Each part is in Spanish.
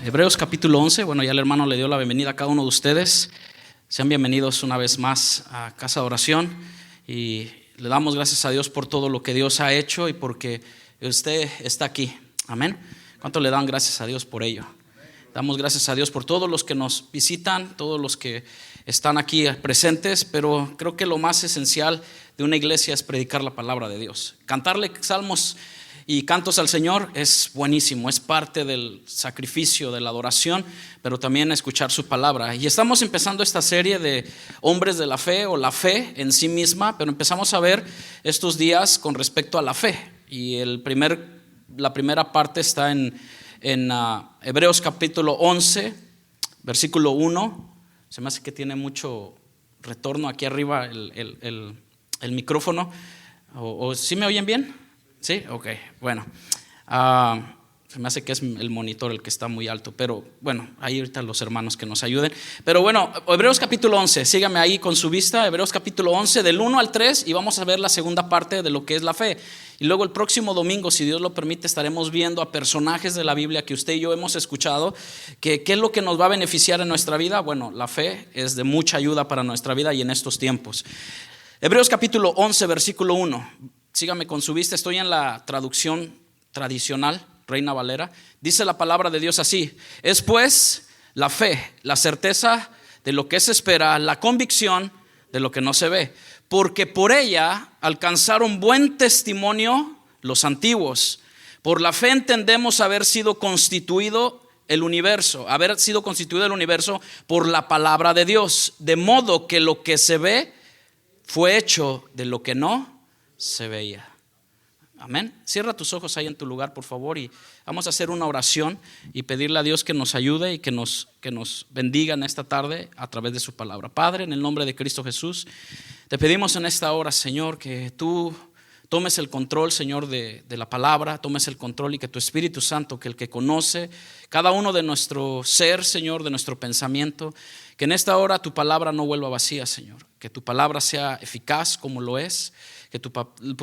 Hebreos capítulo 11, bueno, ya el hermano le dio la bienvenida a cada uno de ustedes. Sean bienvenidos una vez más a Casa de Oración y le damos gracias a Dios por todo lo que Dios ha hecho y porque usted está aquí. Amén. ¿Cuánto le dan gracias a Dios por ello? Damos gracias a Dios por todos los que nos visitan, todos los que están aquí presentes, pero creo que lo más esencial de una iglesia es predicar la palabra de Dios. Cantarle salmos y cantos al Señor es buenísimo, es parte del sacrificio, de la adoración, pero también escuchar su palabra. Y estamos empezando esta serie de hombres de la fe o la fe en sí misma, pero empezamos a ver estos días con respecto a la fe. Y la primera parte está en Hebreos capítulo 11, versículo 1. Se me hace que tiene mucho retorno aquí arriba el micrófono. ¿O sí me oyen bien? Sí, ok, bueno, se me hace que es el monitor el que está muy alto, pero bueno, ahí ahorita los hermanos que nos ayuden. Pero bueno, Hebreos capítulo 11, sígame ahí con su vista, Hebreos capítulo 11 del 1 al 3 y vamos a ver la segunda parte de lo que es la fe. Y luego el próximo domingo, si Dios lo permite, estaremos viendo a personajes de la Biblia que usted y yo hemos escuchado, que qué es lo que nos va a beneficiar en nuestra vida. Bueno, la fe es de mucha ayuda para nuestra vida y en estos tiempos. Hebreos capítulo 11, versículo 1. Sígame con su vista, estoy en la traducción tradicional, Reina Valera. Dice la palabra de Dios así: es pues la fe, la certeza de lo que se espera, la convicción de lo que no se ve. Porque por ella alcanzaron buen testimonio los antiguos. Por la fe entendemos haber sido constituido el universo por la palabra de Dios. De modo que lo que se ve fue hecho de lo que no se veía. Amén. Cierra tus ojos ahí en tu lugar, por favor, y vamos a hacer una oración y pedirle a Dios que nos ayude y que nos bendiga en esta tarde a través de su palabra. Padre, en el nombre de Cristo Jesús, te pedimos en esta hora, Señor, que tú tomes el control, Señor, de la palabra, tomes el control y que tu Espíritu Santo, que el que conoce cada uno de nuestro ser, Señor, de nuestro pensamiento, que en esta hora tu palabra no vuelva vacía, Señor, que tu palabra sea eficaz como lo es, que tu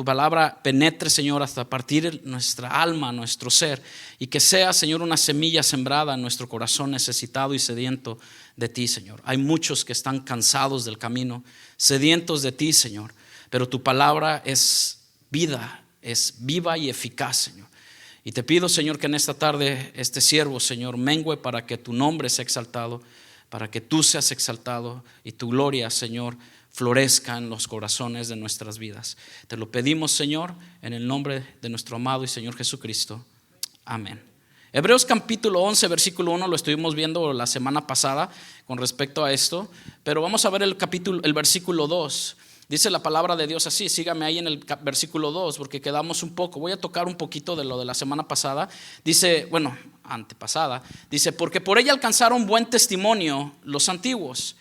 palabra penetre, Señor, hasta partir nuestra alma, nuestro ser, y que sea, Señor, una semilla sembrada en nuestro corazón necesitado y sediento de ti, Señor. Hay muchos que están cansados del camino, sedientos de ti, Señor, pero tu palabra es vida, es viva y eficaz, Señor. Y te pido, Señor, que en esta tarde este siervo, Señor, mengue para que tu nombre sea exaltado, para que tú seas exaltado y tu gloria, Señor, florezca en los corazones de nuestras vidas. Te lo pedimos, Señor, en el nombre de nuestro amado y Señor Jesucristo. Amén. Hebreos capítulo 11, versículo 1, lo estuvimos viendo la semana pasada con respecto a esto, pero vamos a ver el versículo 2. Dice la palabra de Dios así, sígame ahí en el versículo 2, porque quedamos un poco, voy a tocar un poquito de lo de la semana pasada. Dice, bueno, antepasada, dice, porque por ella alcanzaron buen testimonio los antiguos.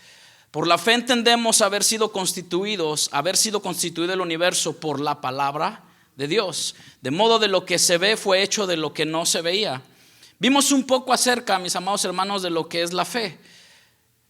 Por la fe entendemos haber sido constituido el universo por la palabra de Dios. De modo de lo que se ve fue hecho de lo que no se veía. Vimos un poco acerca, mis amados hermanos, de lo que es la fe.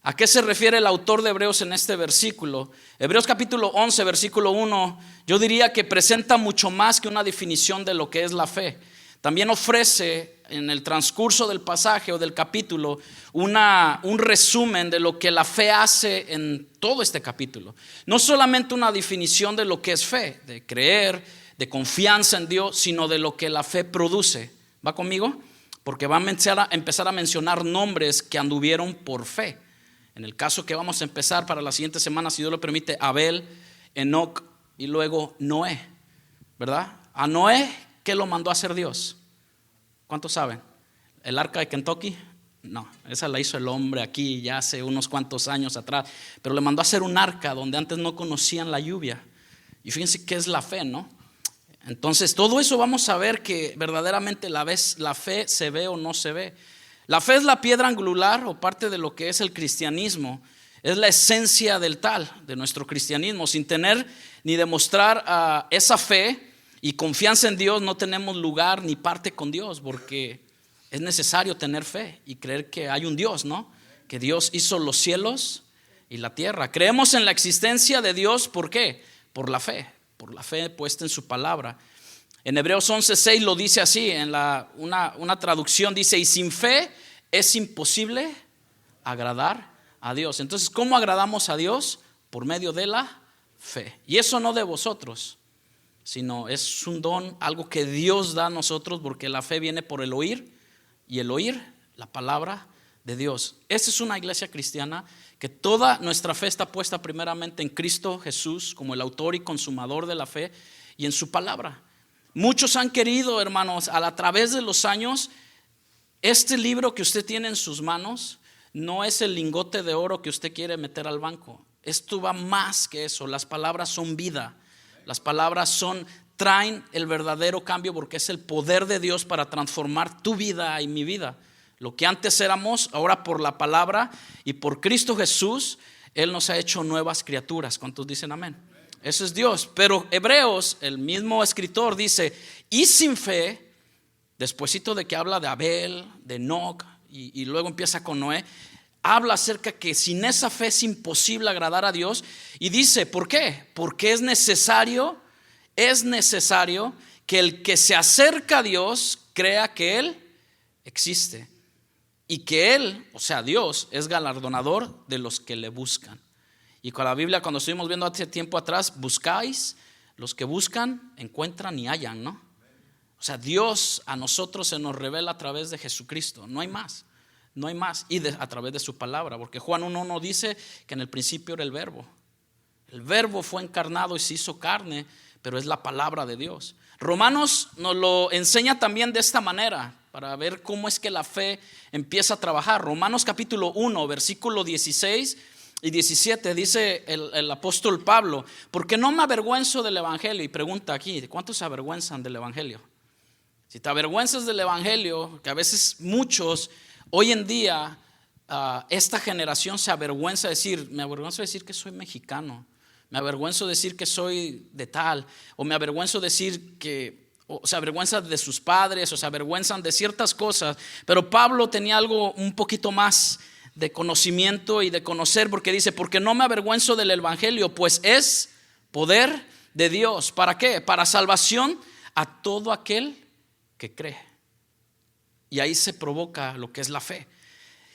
¿A qué se refiere el autor de Hebreos en este versículo? Hebreos capítulo 11, versículo 1, yo diría que presenta mucho más que una definición de lo que es la fe. También ofrece en el transcurso del pasaje o del capítulo un resumen de lo que la fe hace en todo este capítulo. No solamente una definición de lo que es fe, de creer, de confianza en Dios, sino de lo que la fe produce. ¿Va conmigo? Porque va a empezar a mencionar nombres que anduvieron por fe. En el caso que vamos a empezar para la siguiente semana, si Dios lo permite, Abel, Enoc y luego Noé, ¿verdad? A Noé, ¿qué lo mandó a hacer Dios? ¿Cuántos saben? ¿El arca de Kentucky? No, esa la hizo el hombre aquí ya hace unos cuantos años atrás, pero le mandó a hacer un arca donde antes no conocían la lluvia. Y fíjense qué es la fe, ¿no? Entonces todo eso vamos a ver que verdaderamente la fe se ve o no se ve. La fe es la piedra angular o parte de lo que es el cristianismo. Es la esencia de nuestro cristianismo. Sin tener ni demostrar esa fe y confianza en Dios, no tenemos lugar ni parte con Dios, porque es necesario tener fe y creer que hay un Dios, ¿no? Que Dios hizo los cielos y la tierra. Creemos en la existencia de Dios, ¿por qué? Por la fe puesta en su palabra. En Hebreos 11:6 lo dice así, en una traducción dice: y sin fe es imposible agradar a Dios. Entonces, ¿cómo agradamos a Dios? Por medio de la fe. Y eso no de vosotros, sino es un don, algo que Dios da a nosotros, porque la fe viene por el oír, y el oír la palabra de Dios. Esta es una iglesia cristiana que toda nuestra fe está puesta primeramente en Cristo Jesús como el autor y consumador de la fe, y en su palabra. Muchos han querido, hermanos, a través de los años, este libro que usted tiene en sus manos no es el lingote de oro que usted quiere meter al banco. Esto va más que eso. Las palabras son vida. Las palabras traen el verdadero cambio, porque es el poder de Dios para transformar tu vida y mi vida. Lo que antes éramos, ahora por la palabra y por Cristo Jesús, Él nos ha hecho nuevas criaturas. ¿Cuántos dicen amén? Eso es Dios. Pero Hebreos, el mismo escritor dice, y sin fe, despuesito de que habla de Abel, de Enoc, y luego empieza con Noé, habla acerca que sin esa fe es imposible agradar a Dios. Y dice, ¿por qué? Porque es necesario que el que se acerca a Dios crea que Él existe, y que Él, o sea Dios, es galardonador de los que le buscan. Y con la Biblia, cuando estuvimos viendo hace tiempo atrás, buscáis, los que buscan encuentran y hallan, ¿no? O sea, Dios a nosotros se nos revela a través de Jesucristo, no hay más. No hay más, y a través de su palabra, porque Juan 1:1 dice que en el principio era el verbo. El verbo fue encarnado y se hizo carne, pero es la palabra de Dios. Romanos nos lo enseña también de esta manera, para ver cómo es que la fe empieza a trabajar. Romanos capítulo 1, versículo 16 y 17, dice el apóstol Pablo, porque no me avergüenzo del evangelio. Y pregunta aquí, ¿cuántos se avergüenzan del evangelio? Si te avergüenzas del evangelio, que a veces muchos hoy en día, esta generación se avergüenza de decir, me avergüenzo de decir que soy mexicano, me avergüenzo de decir que soy de tal, o me avergüenzo de decir que, o se avergüenzan de sus padres, o se avergüenzan de ciertas cosas. Pero Pablo tenía algo un poquito más de conocimiento y de conocer, porque dice, porque no me avergüenzo del evangelio, pues es poder de Dios. ¿Para qué? Para salvación a todo aquel que cree. Y ahí se provoca lo que es la fe.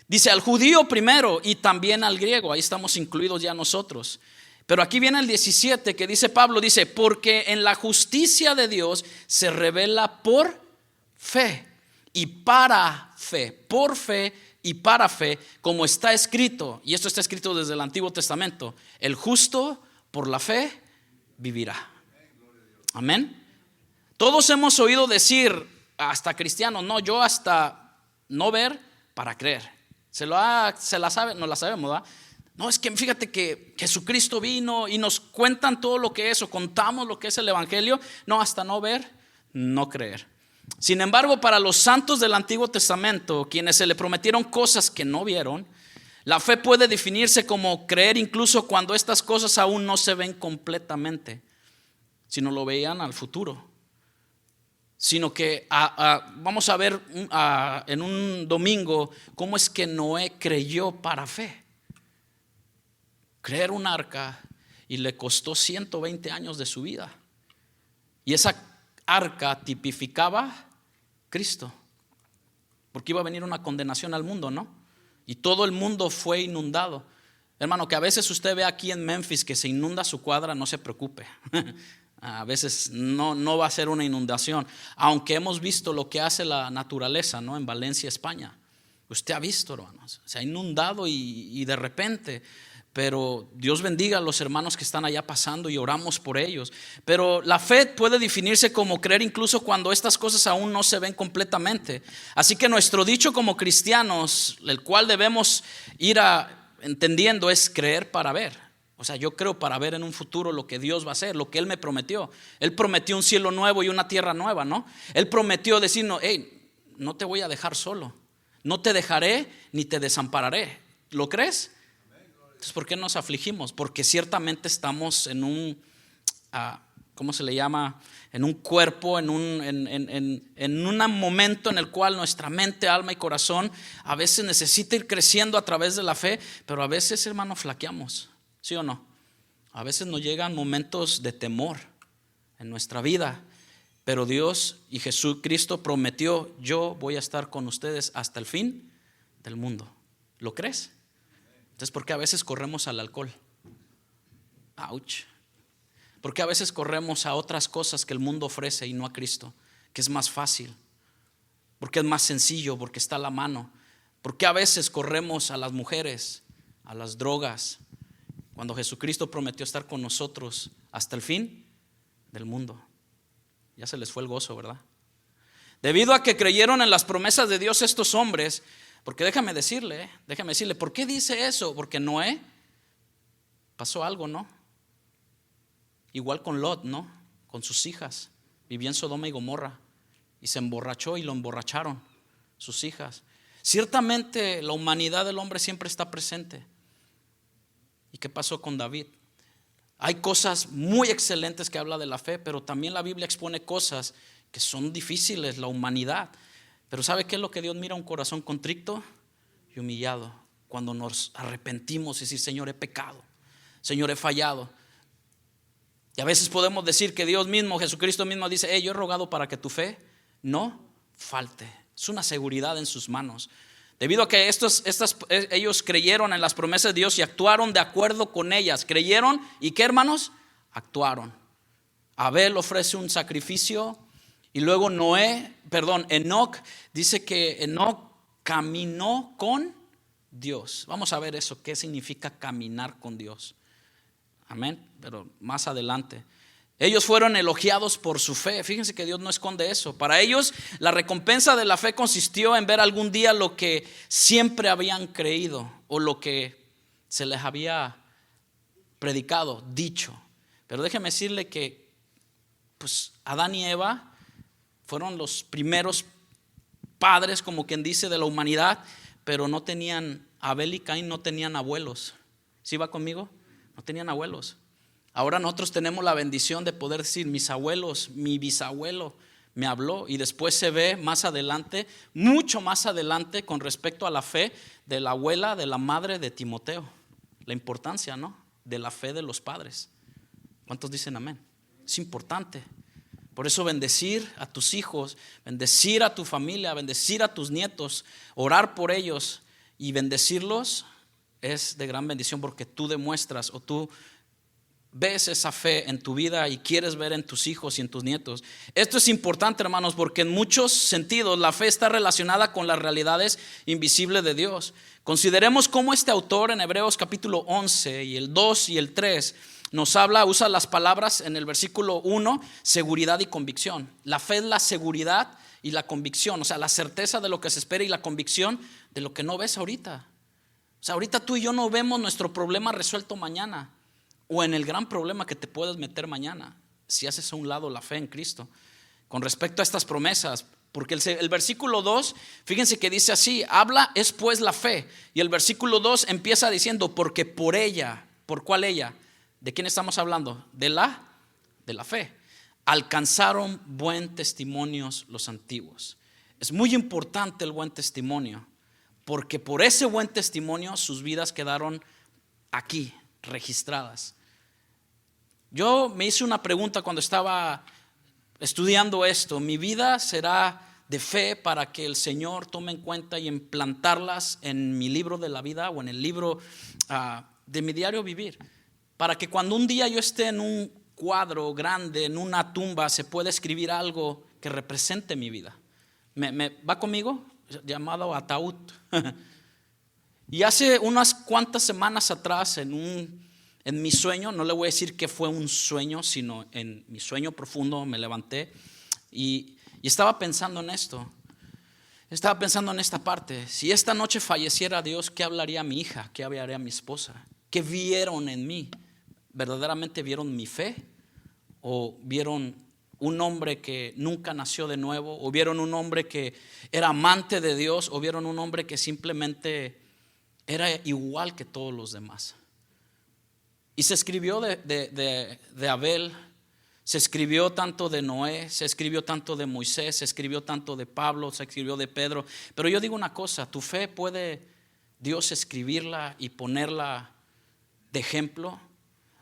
Dice al judío primero y también al griego. Ahí estamos incluidos ya nosotros. Pero aquí viene el 17 que dice Pablo, dice, porque en la justicia de Dios se revela por fe y para fe, por fe y para fe, como está escrito. Y esto está escrito desde el Antiguo Testamento: el justo por la fe vivirá. Amén. Todos hemos oído decir, hasta cristianos, no, yo hasta no ver para creer. Se la sabe, no la sabemos, ¿verdad? No, es que fíjate que Jesucristo vino y nos cuentan todo lo que es, o contamos lo que es el evangelio. No, hasta no ver, no creer. Sin embargo, para los santos del Antiguo Testamento, quienes se le prometieron cosas que no vieron, la fe puede definirse como creer incluso cuando estas cosas aún no se ven completamente, sino lo veían al futuro. Sino que vamos a ver en un domingo cómo es que Noé creyó para fe. Creer un arca, y le costó 120 años de su vida. Y esa arca tipificaba Cristo, porque iba a venir una condenación al mundo, ¿no? Y todo el mundo fue inundado. Hermano, que a veces usted ve aquí en Memphis que se inunda su cuadra, no se preocupe. A veces no va a ser una inundación, aunque hemos visto lo que hace la naturaleza, ¿no? En Valencia, España. Usted ha visto, hermanos, se ha inundado y de repente. Pero Dios bendiga a los hermanos que están allá pasando y oramos por ellos. Pero la fe puede definirse como creer incluso cuando estas cosas aún no se ven completamente. Así que nuestro dicho como cristianos, el cual debemos ir entendiendo, es creer para ver. O sea, yo creo para ver en un futuro lo que Dios va a hacer, lo que Él me prometió. Él prometió un cielo nuevo y una tierra nueva, ¿no? Él prometió decirnos, hey, no te voy a dejar solo, no te dejaré ni te desampararé. ¿Lo crees? Entonces, ¿por qué nos afligimos? Porque ciertamente estamos en un, ¿cómo se le llama? En un cuerpo, en un momento en el cual nuestra mente, alma y corazón a veces necesita ir creciendo a través de la fe, pero a veces, hermano, flaqueamos, ¿sí o no? A veces nos llegan momentos de temor en nuestra vida, pero Dios y Jesucristo prometió, yo voy a estar con ustedes hasta el fin del mundo. ¿Lo crees? Entonces, ¿por qué a veces corremos al alcohol? Ouch. ¿Por qué a veces corremos a otras cosas que el mundo ofrece y no a Cristo? Que es más fácil, porque es más sencillo, porque está a la mano. ¿Por qué a veces corremos a las mujeres, a las drogas, cuando Jesucristo prometió estar con nosotros hasta el fin del mundo? Ya se les fue el gozo, ¿verdad? Debido a que creyeron en las promesas de Dios estos hombres, porque déjame decirle, ¿por qué dice eso? Porque Noé pasó algo, ¿no? Igual con Lot, ¿no? Con sus hijas, vivía en Sodoma y Gomorra y se emborrachó y lo emborracharon sus hijas. Ciertamente la humanidad del hombre siempre está presente. ¿Y qué pasó con David? Hay cosas muy excelentes que habla de la fe, pero también la Biblia expone cosas que son difíciles, la humanidad. Pero ¿sabe qué es lo que Dios mira? Un corazón contrito y humillado. Cuando nos arrepentimos y decir: Señor, he pecado, Señor, he fallado. Y a veces podemos decir que Dios mismo, Jesucristo mismo dice: yo he rogado para que tu fe no falte. Es una seguridad en sus manos. Debido a que ellos creyeron en las promesas de Dios y actuaron de acuerdo con ellas. Creyeron y ¿qué, hermanos? Actuaron. Abel ofrece un sacrificio y luego Enoc dice que Enoc caminó con Dios. Vamos a ver eso, qué significa caminar con Dios. Amén, pero más adelante. Ellos fueron elogiados por su fe. Fíjense que Dios no esconde eso. Para ellos la recompensa de la fe consistió en ver algún día lo que siempre habían creído o lo que se les había predicado, dicho. Pero déjeme decirle que pues Adán y Eva fueron los primeros padres, como quien dice, de la humanidad, pero no tenían, Abel y Caín no tenían abuelos. ¿Sí va conmigo? No tenían abuelos. Ahora nosotros tenemos la bendición de poder decir: mis abuelos, mi bisabuelo me habló. Y después se ve más adelante, mucho más adelante, con respecto a la fe de la abuela, de la madre de Timoteo. La importancia, ¿no?, de la fe de los padres. ¿Cuántos dicen amén? Es importante. Por eso bendecir a tus hijos, bendecir a tu familia, bendecir a tus nietos, orar por ellos y bendecirlos es de gran bendición, porque tú demuestras o tú ves esa fe en tu vida y quieres ver en tus hijos y en tus nietos. Esto es importante, hermanos, porque en muchos sentidos la fe está relacionada con las realidades invisibles de Dios. Consideremos cómo este autor en Hebreos capítulo 11 y el 2 y el 3 nos habla, usa las palabras en el versículo 1, seguridad y convicción. La fe es la seguridad y la convicción, o sea, la certeza de lo que se espera y la convicción de lo que no ves ahorita. O sea, ahorita tú y yo no vemos nuestro problema resuelto mañana, o en el gran problema que te puedes meter mañana, si haces a un lado la fe en Cristo. Con respecto a estas promesas, porque el versículo 2, fíjense que dice así: habla es pues la fe. Y el versículo 2 empieza diciendo: porque por ella. ¿Por cuál ella? ¿De quién estamos hablando? De la fe. Alcanzaron buen testimonio los antiguos. Es muy importante el buen testimonio, porque por ese buen testimonio sus vidas quedaron aquí registradas. Yo me hice una pregunta cuando estaba estudiando esto: ¿mi vida será de fe para que el Señor tome en cuenta y implantarlas en mi libro de la vida o en el libro de mi diario vivir? Para que cuando un día yo esté en un cuadro grande, en una tumba, se pueda escribir algo que represente mi vida. ¿Va conmigo? Llamado ataúd. Y hace unas cuantas semanas atrás, en mi sueño, no le voy a decir que fue un sueño, sino en mi sueño profundo me levanté y estaba pensando en esto. Estaba pensando en esta parte: si esta noche falleciera Dios, ¿qué hablaría a mi hija? ¿Qué hablaría a mi esposa? ¿Qué vieron en mí? ¿Verdaderamente vieron mi fe? ¿O vieron un hombre que nunca nació de nuevo? ¿O vieron un hombre que era amante de Dios? ¿O vieron un hombre que simplemente era igual que todos los demás? Y se escribió de Abel, se escribió tanto de Noé, se escribió tanto de Moisés, se escribió tanto de Pablo, se escribió de Pedro. Pero yo digo una cosa: tu fe puede Dios escribirla y ponerla de ejemplo.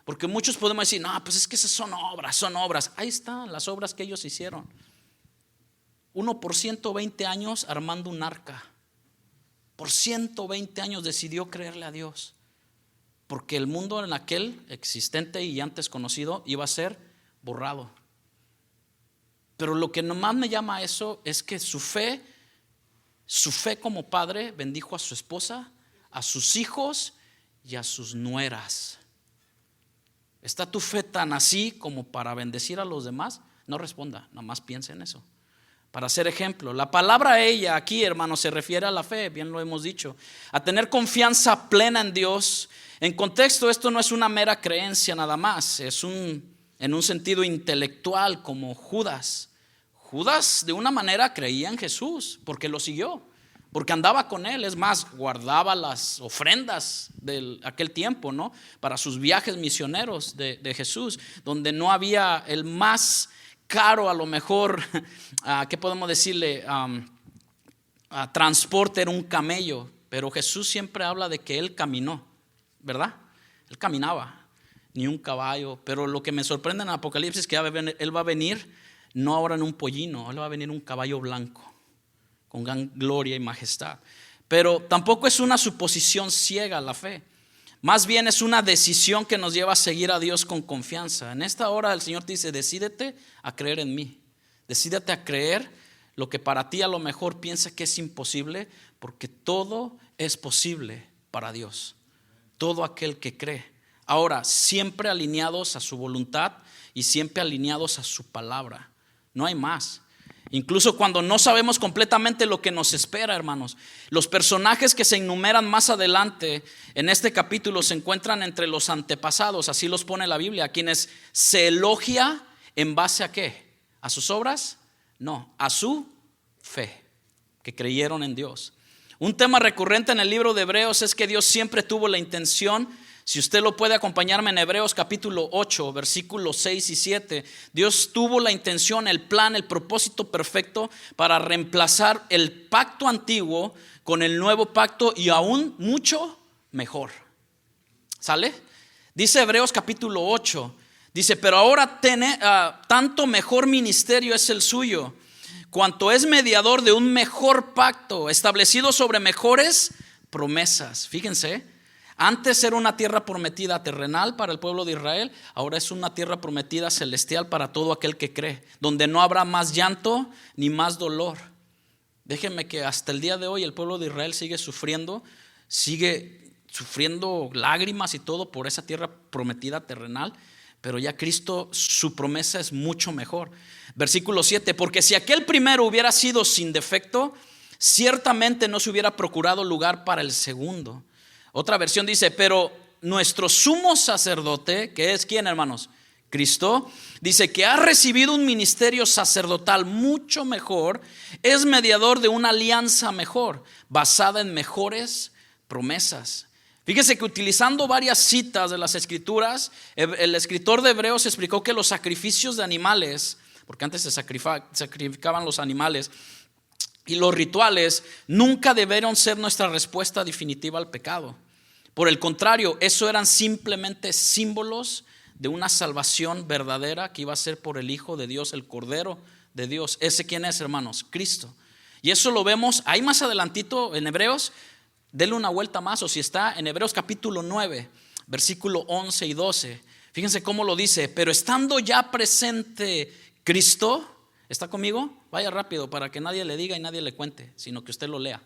Porque muchos podemos decir: no, pues es que esas son obras. Ahí están las obras que ellos hicieron. Uno por 120 años armando un arca. Por 120 años decidió creerle a Dios, porque el mundo en aquel existente y antes conocido iba a ser borrado. Pero lo que más me llama a eso es que su fe como padre bendijo a su esposa, a sus hijos y a sus nueras. ¿Está tu fe tan así como para bendecir a los demás? No responda, nada más piense en eso. Para hacer ejemplo, la palabra ella aquí, hermano, se refiere a la fe, bien lo hemos dicho, a tener confianza plena en Dios. En contexto, esto no es una mera creencia nada más, es en un sentido intelectual, como Judas. Judas de una manera creía en Jesús porque lo siguió, porque andaba con él. Es más, guardaba las ofrendas de aquel tiempo, ¿no? Para sus viajes misioneros de Jesús, donde no había el más caro, a lo mejor, ¿qué podemos decirle? Transporte era un camello, pero Jesús siempre habla de que él caminó, ¿verdad? Él caminaba, ni un caballo. Pero lo que me sorprende en Apocalipsis es que él va a venir no ahora en un pollino, él va a venir en un caballo blanco, con gran gloria y majestad. Pero tampoco es una suposición ciega la fe. Más bien es una decisión que nos lleva a seguir a Dios con confianza. En esta hora el Señor te dice: decídete a creer en mí. Decídete a creer lo que para ti a lo mejor piensa que es imposible, porque todo es posible para Dios. Todo aquel que cree. Ahora, siempre alineados a su voluntad y siempre alineados a su palabra. No hay más. Incluso cuando no sabemos completamente lo que nos espera, hermanos. Los personajes que se enumeran más adelante en este capítulo se encuentran entre los antepasados, así los pone la Biblia, a quienes se elogia en base a ¿qué? ¿A sus obras? No, a su fe, que creyeron en Dios. Un tema recurrente en el libro de Hebreos es que Dios siempre tuvo la intención. Si usted lo puede acompañarme en Hebreos capítulo 8, versículos 6 y 7. Dios tuvo la intención, el plan, el propósito perfecto para reemplazar el pacto antiguo con el nuevo pacto y aún mucho mejor. ¿Sale? Dice Hebreos capítulo 8. Dice: pero ahora tanto mejor ministerio es el suyo, cuanto es mediador de un mejor pacto, establecido sobre mejores promesas. Fíjense. Antes era una tierra prometida terrenal para el pueblo de Israel, ahora es una tierra prometida celestial para todo aquel que cree, donde no habrá más llanto ni más dolor. Déjenme que hasta el día de hoy el pueblo de Israel sigue sufriendo lágrimas y todo por esa tierra prometida terrenal, pero ya Cristo, su promesa es mucho mejor. Versículo 7: porque si aquel primero hubiera sido sin defecto, ciertamente no se hubiera procurado lugar para el segundo. Otra versión dice: pero nuestro sumo sacerdote, que es ¿quién, hermanos? Cristo, dice que ha recibido un ministerio sacerdotal mucho mejor, es mediador de una alianza mejor, basada en mejores promesas. Fíjese que utilizando varias citas de las escrituras, el escritor de Hebreos explicó que los sacrificios de animales, porque antes se sacrificaban los animales, y los rituales nunca debieron ser nuestra respuesta definitiva al pecado. Por el contrario, eso eran simplemente símbolos de una salvación verdadera que iba a ser por el Hijo de Dios, el Cordero de Dios. ¿Ese quién es, hermanos? Cristo. Y eso lo vemos ahí más adelantito en Hebreos. Denle una vuelta más, o si está en Hebreos capítulo 9, versículo 11 y 12. Fíjense cómo lo dice: pero estando ya presente Cristo. ¿Está conmigo? Vaya rápido para que nadie le diga y nadie le cuente, sino que usted lo lea.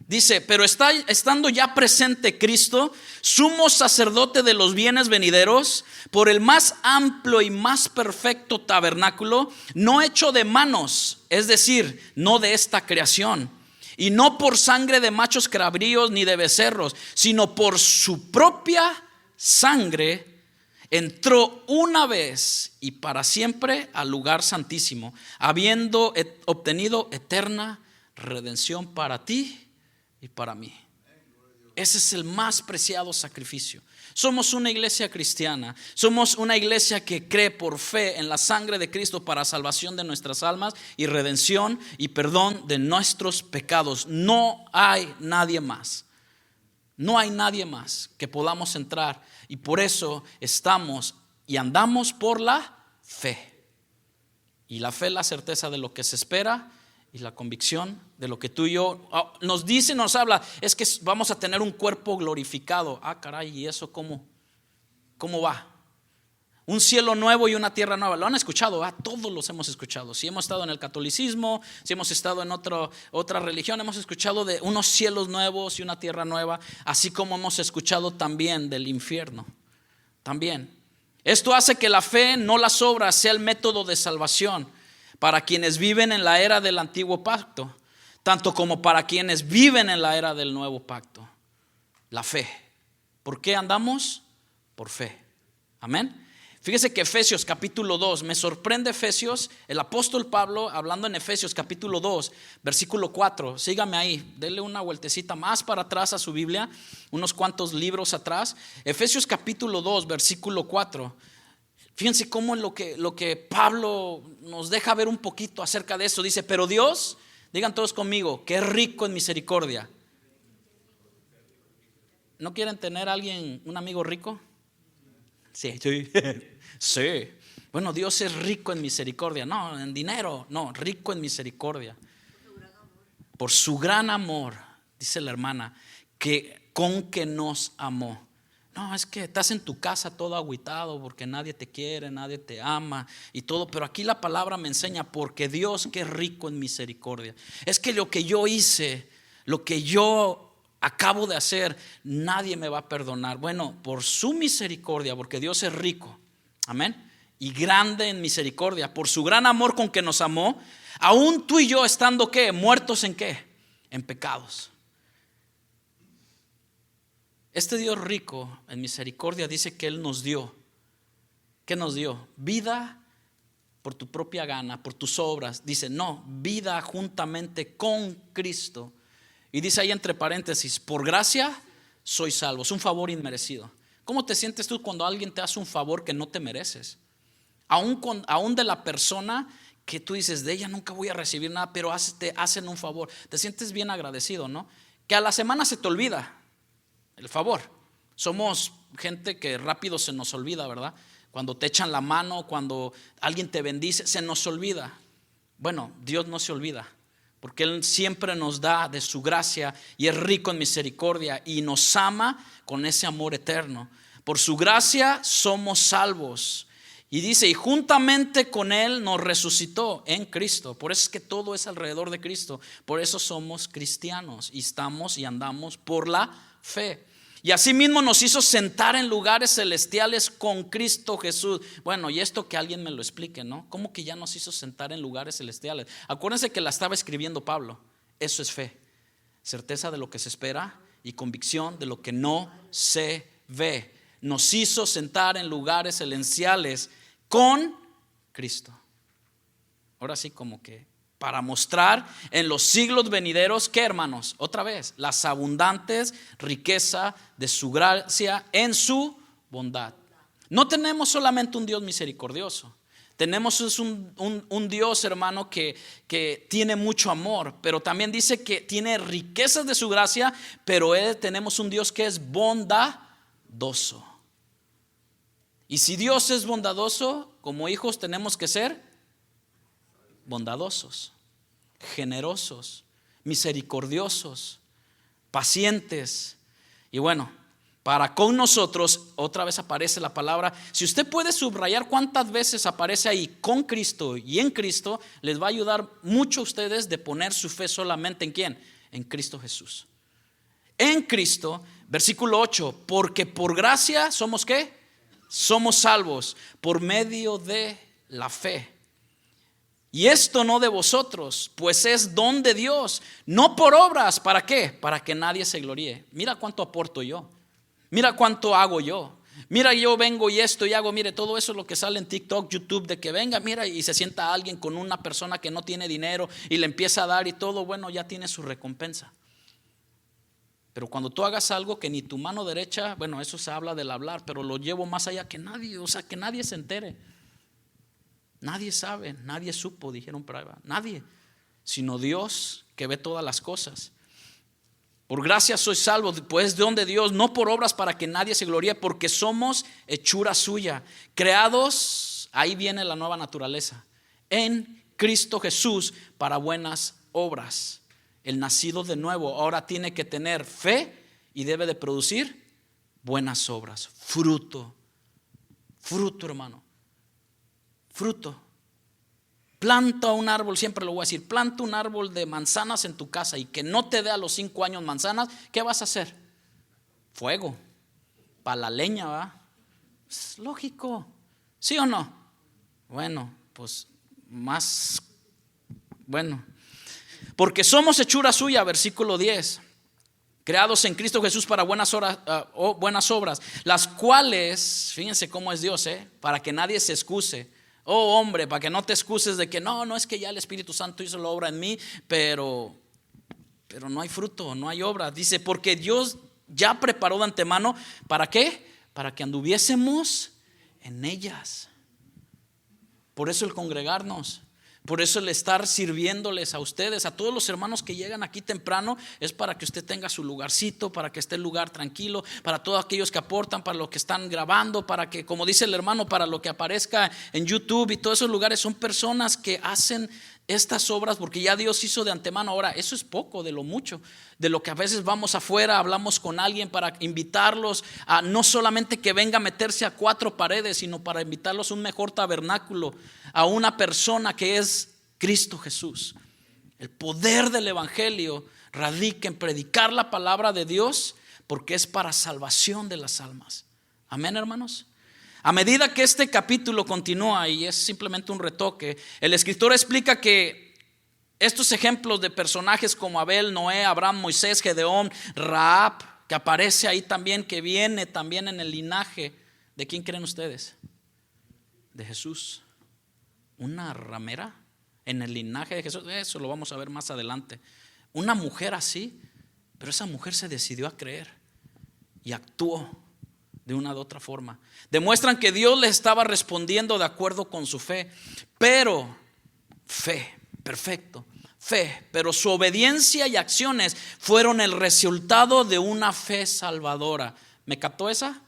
Dice: pero estando ya presente Cristo, sumo sacerdote de los bienes venideros, por el más amplio y más perfecto tabernáculo, no hecho de manos, es decir, no de esta creación, y no por sangre de machos cabríos ni de becerros, sino por su propia sangre, entró una vez y para siempre al lugar santísimo, habiendo obtenido eterna redención para ti y para mí. Ese es el más preciado sacrificio. Somos una iglesia cristiana, somos una iglesia que cree por fe en la sangre de Cristo para salvación de nuestras almas y redención y perdón de nuestros pecados. No hay nadie más. No hay nadie más que podamos entrar, y por eso estamos y andamos por la fe. Y la fe es la certeza de lo que se espera y la convicción de lo que tú y yo nos dice, nos habla, es que vamos a tener un cuerpo glorificado. Ah, caray, ¿y eso cómo va? Un cielo nuevo y una tierra nueva. ¿Lo han escuchado? Todos los hemos escuchado. Si hemos estado en el catolicismo, si hemos estado en otra religión, hemos escuchado de unos cielos nuevos y una tierra nueva, así como hemos escuchado también del infierno. También. Esto hace que la fe, no las obras, sea el método de salvación para quienes viven en la era del antiguo pacto, tanto como para quienes viven en la era del nuevo pacto. La fe. ¿Por qué andamos? Por fe. Amén. Fíjese que Efesios capítulo 2, me sorprende Efesios, el apóstol Pablo hablando en Efesios capítulo 2, versículo 4, sígame ahí, denle una vueltecita más para atrás a su Biblia, unos cuantos libros atrás. Efesios capítulo 2, versículo 4, fíjense cómo lo que Pablo nos deja ver un poquito acerca de eso. Dice, pero Dios, digan todos conmigo, que es rico en misericordia. ¿No quieren tener a alguien, un amigo rico? Sí. Sí. Bueno, Dios es rico en misericordia. No, en dinero. No, rico en misericordia. Por su gran amor, dice la hermana, con que nos amó. No, es que estás en tu casa todo agüitado porque nadie te quiere, nadie te ama y todo. Pero aquí la palabra me enseña, porque Dios que es rico en misericordia. Es que lo que yo hice, lo que yo acabo de hacer, nadie me va a perdonar. Bueno, por su misericordia, porque Dios es rico, amén, y grande en misericordia, por su gran amor con que nos amó, aún tú y yo estando ¿qué? Muertos en ¿qué? En pecados. Este Dios rico en misericordia dice que Él nos dio. ¿Qué nos dio? Vida por tu propia gana, por tus obras. Dice, no, vida juntamente con Cristo. Y dice ahí entre paréntesis, por gracia sois salvos, un favor inmerecido. ¿Cómo te sientes tú cuando alguien te hace un favor que no te mereces? Aún de la persona que tú dices, de ella nunca voy a recibir nada, pero te hacen un favor. Te sientes bien agradecido, ¿no? Que a la semana se te olvida el favor. Somos gente que rápido se nos olvida, ¿verdad? Cuando te echan la mano, cuando alguien te bendice, se nos olvida. Bueno, Dios no se olvida, porque Él siempre nos da de su gracia y es rico en misericordia y nos ama con ese amor eterno. Por su gracia somos salvos. Y dice, y juntamente con Él nos resucitó en Cristo. Por eso es que todo es alrededor de Cristo. Por eso somos cristianos y estamos y andamos por la fe. Y asimismo nos hizo sentar en lugares celestiales con Cristo Jesús. Bueno, y esto que alguien me lo explique, ¿no? ¿Cómo que ya nos hizo sentar en lugares celestiales? Acuérdense que la estaba escribiendo Pablo. Eso es fe. Certeza de lo que se espera y convicción de lo que no se ve. Nos hizo sentar en lugares celestiales con Cristo. Ahora sí, como que para mostrar en los siglos venideros, ¿qué, hermanos? Otra vez, las abundantes riquezas de su gracia en su bondad. No tenemos solamente un Dios misericordioso. Tenemos un Dios, hermano, que tiene mucho amor, pero también dice que tiene riquezas de su gracia, pero tenemos un Dios que es bondadoso. Y si Dios es bondadoso, como hijos tenemos que ser bondadosos, generosos, misericordiosos, pacientes. Y bueno, para con nosotros, otra vez aparece la palabra. Si usted puede subrayar cuántas veces aparece ahí con Cristo y en Cristo, les va a ayudar mucho a ustedes de poner su fe solamente en ¿quién? En Cristo Jesús. En Cristo, versículo 8, porque por gracia somos ¿qué? Somos salvos por medio de la fe. Y esto no de vosotros, pues es don de Dios, no por obras. ¿Para qué? Para que nadie se gloríe. Mira cuánto aporto yo. Mira cuánto hago yo. Mira, yo vengo y esto y hago. Mire, todo eso es lo que sale en TikTok, YouTube, de que venga, mira, y se sienta alguien con una persona que no tiene dinero y le empieza a dar y todo, bueno, ya tiene su recompensa. Pero cuando tú hagas algo que ni tu mano derecha, bueno, eso se habla del hablar, pero lo llevo más allá, que nadie, o sea, que nadie se entere. Nadie sabe, nadie supo, dijeron por ahí, nadie, sino Dios que ve todas las cosas. Por gracia sois salvos, pues de donde Dios, no por obras para que nadie se gloríe, porque somos hechura suya, creados, ahí viene la nueva naturaleza, en Cristo Jesús para buenas obras. El nacido de nuevo ahora tiene que tener fe y debe de producir buenas obras, fruto, hermano, fruto. Planta un árbol, siempre lo voy a decir, planta un árbol de manzanas en tu casa y que no te dé a los 5 años manzanas, ¿qué vas a hacer? Fuego, para la leña, ¿va? Es lógico, ¿sí o no? Bueno, pues más, bueno, porque somos hechura suya, versículo 10, creados en Cristo Jesús para buenas obras, las cuales, fíjense cómo es Dios, para que nadie se excuse. Oh hombre, para que no te excuses de que no es que ya el Espíritu Santo hizo la obra en mí, pero no hay fruto, no hay obra. Dice, porque Dios ya preparó de antemano, ¿para qué? Para que anduviésemos en ellas. Por eso el congregarnos, por eso el estar sirviéndoles a ustedes, a todos los hermanos que llegan aquí temprano, es para que usted tenga su lugarcito, para que esté el lugar tranquilo, para todos aquellos que aportan, para los que están grabando, para que, como dice el hermano, para lo que aparezca en YouTube y todos esos lugares, son personas que hacen estas obras porque ya Dios hizo de antemano. Ahora, eso es poco de lo mucho, de lo que a veces vamos afuera, hablamos con alguien para invitarlos a no solamente que venga a meterse a 4 paredes, sino para invitarlos a un mejor tabernáculo, a una persona que es Cristo Jesús. El poder del evangelio radica en predicar la palabra de Dios, porque es para salvación de las almas. Amén, hermanos. A medida que este capítulo continúa, y es simplemente un retoque, el escritor explica que estos ejemplos de personajes como Abel, Noé, Abraham, Moisés, Gedeón, Rahab, que aparece ahí también, que viene también en el linaje, ¿de quién creen ustedes? De Jesús. Una ramera en el linaje de Jesús. Eso lo vamos a ver más adelante. Una mujer así, pero esa mujer se decidió a creer y actuó de una u otra forma. Demuestran que Dios le estaba respondiendo de acuerdo con su fe, pero fe, perfecto, fe, pero su obediencia y acciones fueron el resultado de una fe salvadora. ¿Me captó esa?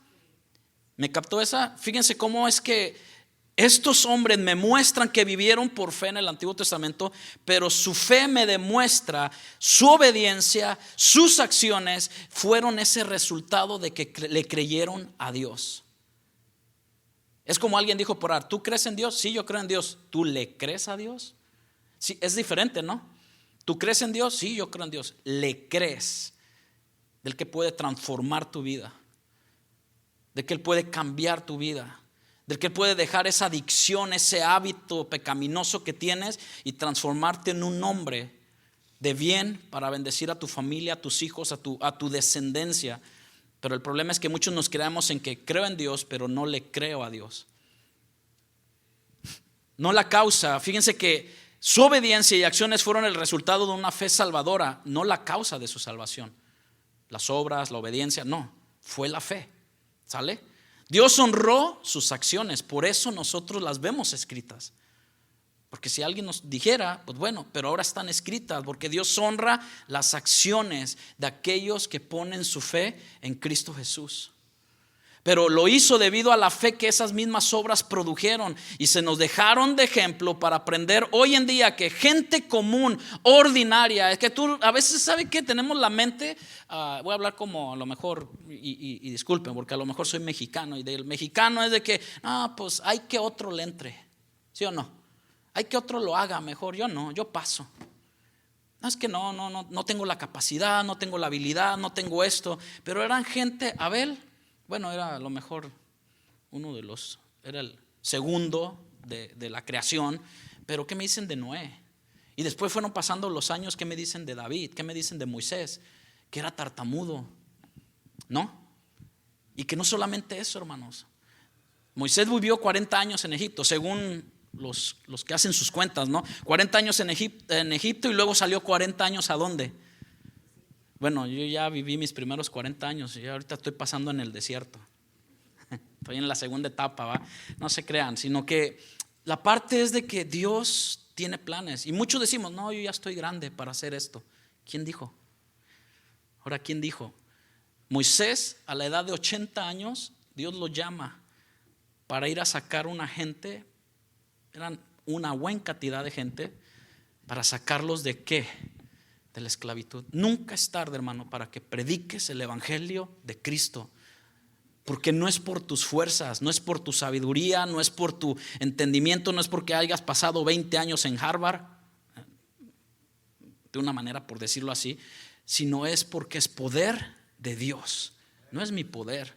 ¿Me captó esa? Fíjense cómo es que estos hombres me muestran que vivieron por fe en el Antiguo Testamento, pero su fe me demuestra, su obediencia, sus acciones fueron ese resultado de que le creyeron a Dios. Es como alguien dijo por ahí, ¿tú crees en Dios? Sí, yo creo en Dios. ¿Tú le crees a Dios? Sí, es diferente, ¿no? ¿Tú crees en Dios? Sí, yo creo en Dios. Le crees del que puede transformar tu vida, de que Él puede cambiar tu vida, del que puede dejar esa adicción, ese hábito pecaminoso que tienes y transformarte en un hombre de bien para bendecir a tu familia, a tus hijos, a tu descendencia. Pero el problema es que muchos nos creamos en que creo en Dios, pero no le creo a Dios. No la causa. Fíjense que su obediencia y acciones fueron el resultado de una fe salvadora, no la causa de su salvación. Las obras, la obediencia, no, fue la fe. ¿Sale? Dios honró sus acciones, por eso nosotros las vemos escritas. Porque si alguien nos dijera, pues bueno, pero ahora están escritas, porque Dios honra las acciones de aquellos que ponen su fe en Cristo Jesús. Pero lo hizo debido a la fe que esas mismas obras produjeron y se nos dejaron de ejemplo para aprender hoy en día que gente común, ordinaria, es que tú a veces sabes que tenemos la mente, voy a hablar como a lo mejor, y disculpen porque a lo mejor soy mexicano y del mexicano es de que, pues hay que otro le entre, ¿sí o no? Hay que otro lo haga mejor, yo no, yo paso. No es que no tengo la capacidad, no tengo la habilidad, no tengo esto, pero eran gente, Abel. Bueno, era a lo mejor era el segundo de la creación, pero ¿qué me dicen de Noé? Y después fueron pasando los años, ¿qué me dicen de David? ¿Qué me dicen de Moisés? Que era tartamudo, ¿no? Y que no solamente eso, hermanos. Moisés vivió 40 años en Egipto, según los que hacen sus cuentas, ¿no? 40 años en Egipto y luego salió 40 años ¿a dónde? Bueno, yo ya viví mis primeros 40 años y ahorita estoy pasando en el desierto. Estoy en la segunda etapa, ¿va? No se crean, sino que la parte es de que Dios tiene planes. Y muchos decimos, no, yo ya estoy grande para hacer esto. ¿Quién dijo? Ahora, ¿quién dijo? Moisés, a la edad de 80 años, Dios lo llama para ir a sacar una gente, eran una buena cantidad de gente, ¿Para sacarlos de qué? De la esclavitud. Nunca es tarde, hermano, para que prediques el evangelio de Cristo. Porque no es por tus fuerzas, no es por tu sabiduría, no es por tu entendimiento, no es porque hayas pasado 20 años en Harvard, de una manera por decirlo así, sino es porque es poder de Dios, no es mi poder.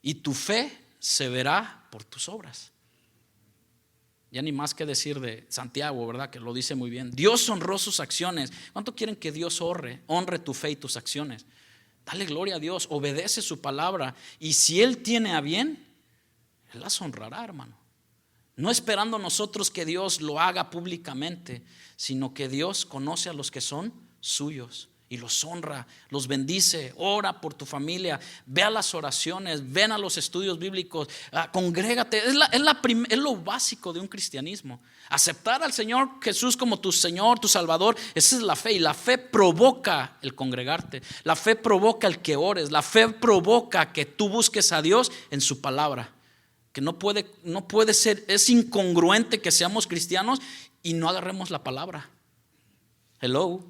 Y tu fe se verá por tus obras. Ya ni más que decir de Santiago, ¿verdad? Que lo dice muy bien. Dios honró sus acciones. ¿Cuánto quieren que Dios honre tu fe y tus acciones? Dale gloria a Dios, obedece su palabra. Y si Él tiene a bien, Él las honrará, hermano. No esperando nosotros que Dios lo haga públicamente, sino que Dios conoce a los que son suyos y los honra, los bendice. Ora por tu familia, ve a las oraciones, ven a los estudios bíblicos, congrégate. Es lo básico de un cristianismo. Aceptar al Señor Jesús como tu Señor, tu Salvador. Esa es la fe, y la fe provoca el congregarte. La fe provoca el que ores. La fe provoca que tú busques a Dios en su palabra. Que no puede ser, es incongruente que seamos cristianos y no agarremos la palabra. Hello.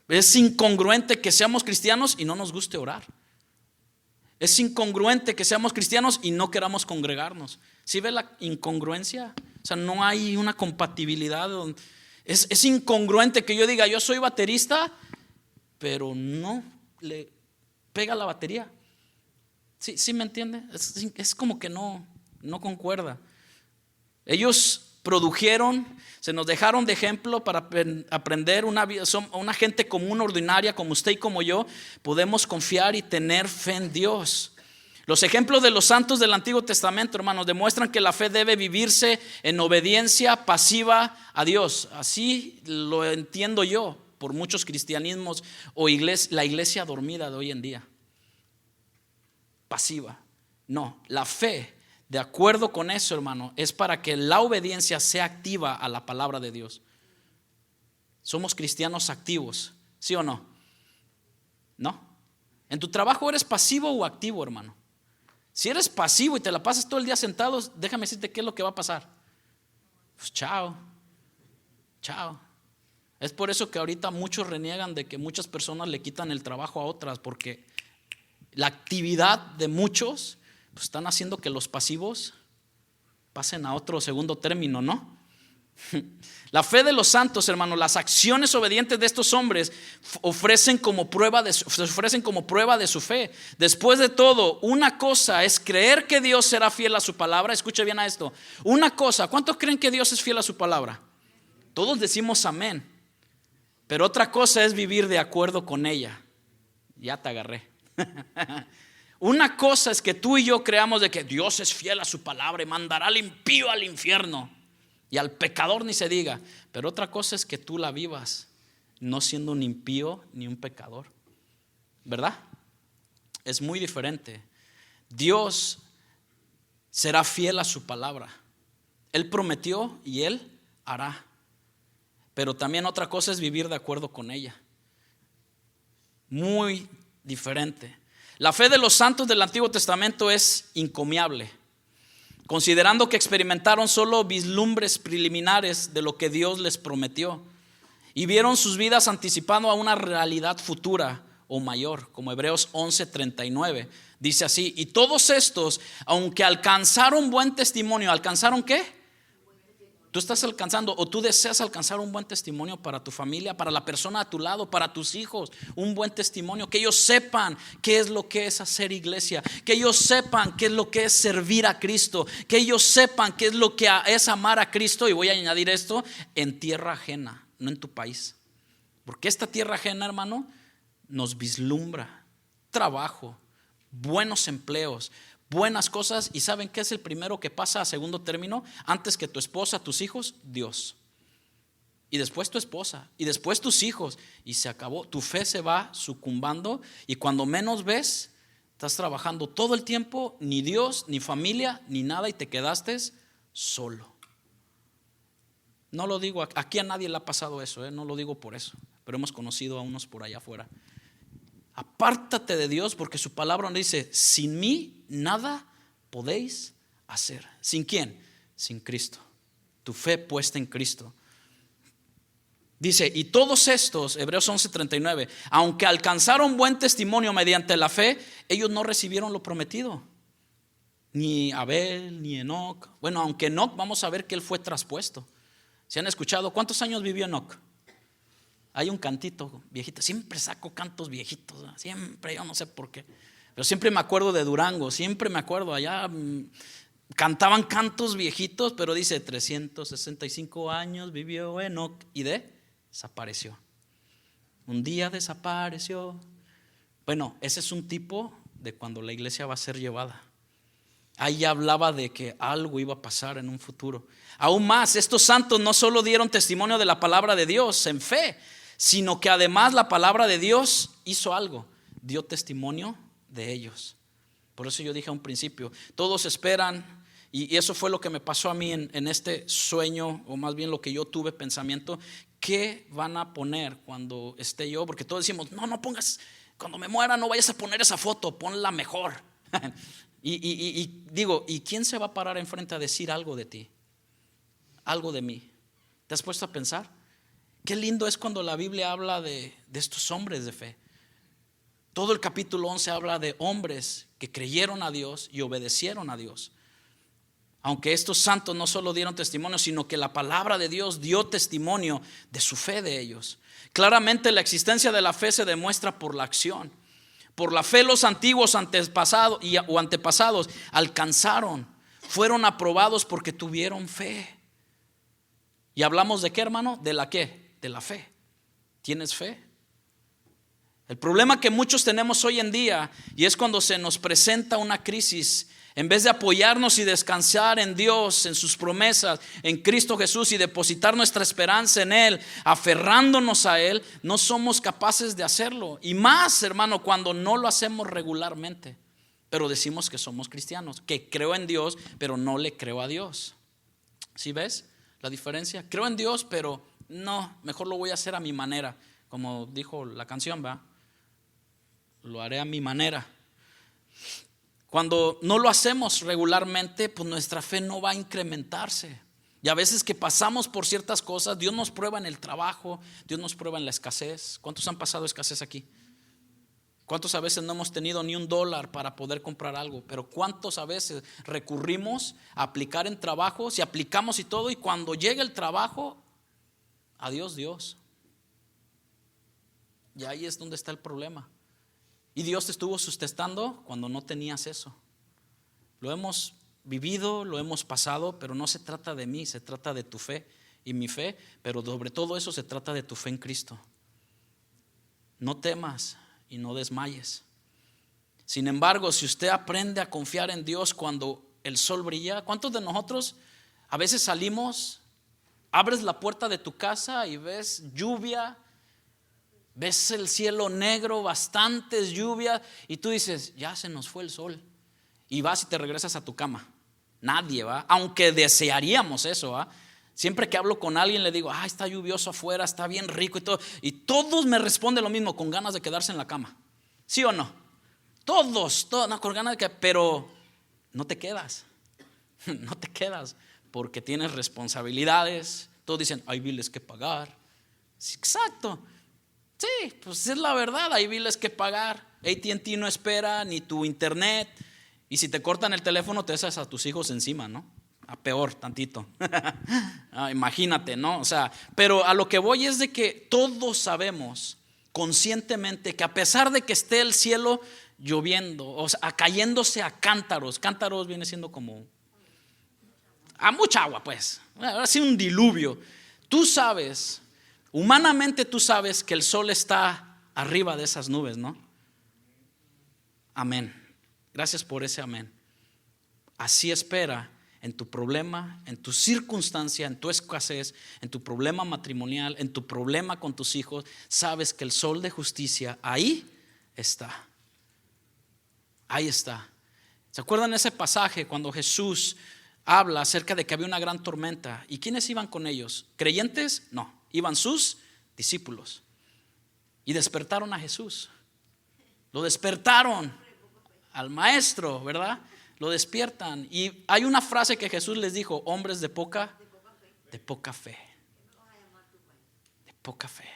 Es incongruente que seamos cristianos y no nos guste orar. Es incongruente que seamos cristianos y no queramos congregarnos. ¿Sí ve la incongruencia? O sea, no hay una compatibilidad. Es incongruente que yo diga, yo soy baterista, pero no le pega la batería. ¿Sí me entiende? Es como que no concuerda. Ellos produjeron, se nos dejaron de ejemplo para aprender una gente común, ordinaria, como usted y como yo. Podemos confiar y tener fe en Dios. Los ejemplos de los santos del Antiguo Testamento, hermanos, demuestran que la fe debe vivirse en obediencia pasiva a Dios. Así lo entiendo yo por muchos cristianismos o la iglesia dormida de hoy en día. Pasiva. No, la fe, de acuerdo con eso, hermano, es para que la obediencia sea activa a la palabra de Dios. Somos cristianos activos, ¿sí o no? ¿No? ¿En tu trabajo eres pasivo o activo, hermano? Si eres pasivo y te la pasas todo el día sentado, déjame decirte qué es lo que va a pasar. Pues chao. Es por eso que ahorita muchos reniegan de que muchas personas le quitan el trabajo a otras, porque la actividad de muchos pues están haciendo que los pasivos pasen a otro segundo término, ¿no? La fe de los santos, hermano, las acciones obedientes de estos hombres ofrecen como prueba de su fe. Después de todo, una cosa es creer que Dios será fiel a su palabra. Escuche bien a esto. Una cosa, ¿cuántos creen que Dios es fiel a su palabra? Todos decimos amén. Pero otra cosa es vivir de acuerdo con ella. Ya te agarré. Una cosa es que tú y yo creamos de que Dios es fiel a su palabra y mandará al impío al infierno y al pecador ni se diga. Pero otra cosa es que tú la vivas no siendo un impío ni un pecador, ¿verdad? Es muy diferente. Dios será fiel a su palabra. Él prometió y Él hará. Pero también otra cosa es vivir de acuerdo con ella. Muy diferente. La fe de los santos del Antiguo Testamento es encomiable, considerando que experimentaron solo vislumbres preliminares de lo que Dios les prometió y vieron sus vidas anticipando a una realidad futura o mayor, como Hebreos 11:39 dice así: y todos estos, aunque alcanzaron buen testimonio, ¿alcanzaron qué? Tú estás alcanzando o tú deseas alcanzar un buen testimonio para tu familia, para la persona a tu lado, para tus hijos, un buen testimonio, que ellos sepan qué es lo que es hacer iglesia, que ellos sepan qué es lo que es servir a Cristo, que ellos sepan qué es lo que es amar a Cristo. Y voy a añadir esto: en tierra ajena, no en tu país, porque esta tierra ajena, hermano, nos vislumbra trabajo, buenos empleos, buenas cosas. ¿Y saben qué es el primero que pasa a segundo término? Antes que tu esposa, tus hijos, Dios. Y después tu esposa, y después tus hijos. Y se acabó, tu fe se va sucumbando. Y cuando menos ves, estás trabajando todo el tiempo, ni Dios, ni familia, ni nada, y te quedaste solo. No lo digo, aquí a nadie le ha pasado eso, no lo digo por eso, pero hemos conocido a unos por allá afuera. Apártate de Dios, porque su palabra nos dice: sin mí nada podéis hacer. ¿Sin quién? Sin Cristo. Tu fe puesta en Cristo. Dice, y todos estos, Hebreos 11:39, aunque alcanzaron buen testimonio mediante la fe, ellos no recibieron lo prometido. Ni Abel, ni Enoc. Bueno, aunque Enoc, vamos a ver que él fue traspuesto. ¿Se han escuchado? ¿Cuántos años vivió Enoc? Hay un cantito viejito. Siempre saco cantos viejitos, ¿no? Siempre, yo no sé por qué. Pero siempre me acuerdo de Durango. Siempre me acuerdo allá. Cantaban cantos viejitos, pero dice 365 años vivió Enoc y desapareció. Un día desapareció. Bueno, ese es un tipo de cuando la iglesia va a ser llevada. Ahí hablaba de que algo iba a pasar en un futuro. Aún más, estos santos no solo dieron testimonio de la palabra de Dios en fe, sino que además la palabra de Dios hizo algo, dio testimonio de ellos. Por eso yo dije a un principio, todos esperan, y eso fue lo que me pasó a mí en este sueño, o más bien lo que yo tuve pensamiento, ¿qué van a poner cuando esté yo? Porque todos decimos, no pongas, cuando me muera no vayas a poner esa foto, ponla mejor. Y digo, ¿y quién se va a parar enfrente a decir algo de ti? Algo de mí. ¿Te has puesto a pensar? Qué lindo es cuando la Biblia habla de estos hombres de fe. Todo el capítulo 11 habla de hombres que creyeron a Dios y obedecieron a Dios. Aunque estos santos no solo dieron testimonio, sino que la palabra de Dios dio testimonio de su fe de ellos. Claramente la existencia de la fe se demuestra por la acción. Por la fe los antiguos antepasados alcanzaron, fueron aprobados porque tuvieron fe. ¿Y hablamos de qué, hermano? ¿De la qué? De la fe. ¿Tienes fe? El problema que muchos tenemos hoy en día, y es cuando se nos presenta una crisis, en vez de apoyarnos y descansar en Dios, en sus promesas, en Cristo Jesús y depositar nuestra esperanza en Él, aferrándonos a Él, no somos capaces de hacerlo. Y más, hermano, cuando no lo hacemos regularmente, pero decimos que somos cristianos, que creo en Dios, pero no le creo a Dios. ¿Sí ves la diferencia? Creo en Dios, pero no, mejor lo voy a hacer a mi manera. Como dijo la canción, ¿va? Lo haré a mi manera. Cuando no lo hacemos regularmente, pues nuestra fe no va a incrementarse. Y a veces que pasamos por ciertas cosas, Dios nos prueba en el trabajo, Dios nos prueba en la escasez. ¿Cuántos han pasado escasez aquí? ¿Cuántos a veces no hemos tenido ni $1 para poder comprar algo? Pero ¿cuántos a veces recurrimos a aplicar en trabajos y aplicamos y todo? Y cuando llega el trabajo, adiós Dios. Y ahí es donde está el problema. Y Dios te estuvo sustentando cuando no tenías eso. Lo hemos vivido, lo hemos pasado, pero no se trata de mí, se trata de tu fe y mi fe, pero sobre todo eso se trata de tu fe en Cristo. No temas y no desmayes. Sin embargo, si usted aprende a confiar en Dios cuando el sol brilla, ¿cuántos de nosotros a veces salimos, abres la puerta de tu casa y ves lluvia? Ves el cielo negro, bastantes lluvias, y tú dices, ya se nos fue el sol. Y vas y te regresas a tu cama. Nadie va, aunque desearíamos eso, ¿va? Siempre que hablo con alguien le digo, está lluvioso afuera, está bien rico y todo. Y todos me responden lo mismo, con ganas de quedarse en la cama. ¿Sí o no? Todos, no, con ganas de que, pero no te quedas. No te quedas porque tienes responsabilidades. Todos dicen, hay biles que pagar. Sí, exacto. Sí, pues es la verdad, hay biles que pagar. AT&T no espera, ni tu internet. Y si te cortan el teléfono, te echas a tus hijos encima, ¿no? A peor, tantito. Imagínate, ¿no? O sea, pero a lo que voy es de que todos sabemos conscientemente que a pesar de que esté el cielo lloviendo, o sea, cayéndose a cántaros. Cántaros viene siendo como a mucha agua, pues. Ahora sí, un diluvio. Tú sabes. Humanamente tú sabes que el sol está arriba de esas nubes, ¿no? Amén. Gracias por ese amén. Así espera en tu problema, en tu circunstancia, en tu escasez, en tu problema matrimonial, en tu problema con tus hijos. Sabes que el sol de justicia ahí está. Ahí está. ¿Se acuerdan ese pasaje cuando Jesús habla acerca de que había una gran tormenta? ¿Y quiénes iban con ellos? ¿Creyentes? No. Iban sus discípulos y despertaron a Jesús. Lo despertaron al maestro, ¿verdad? Lo despiertan. Y hay una frase que Jesús les dijo: hombres de poca fe. De poca fe.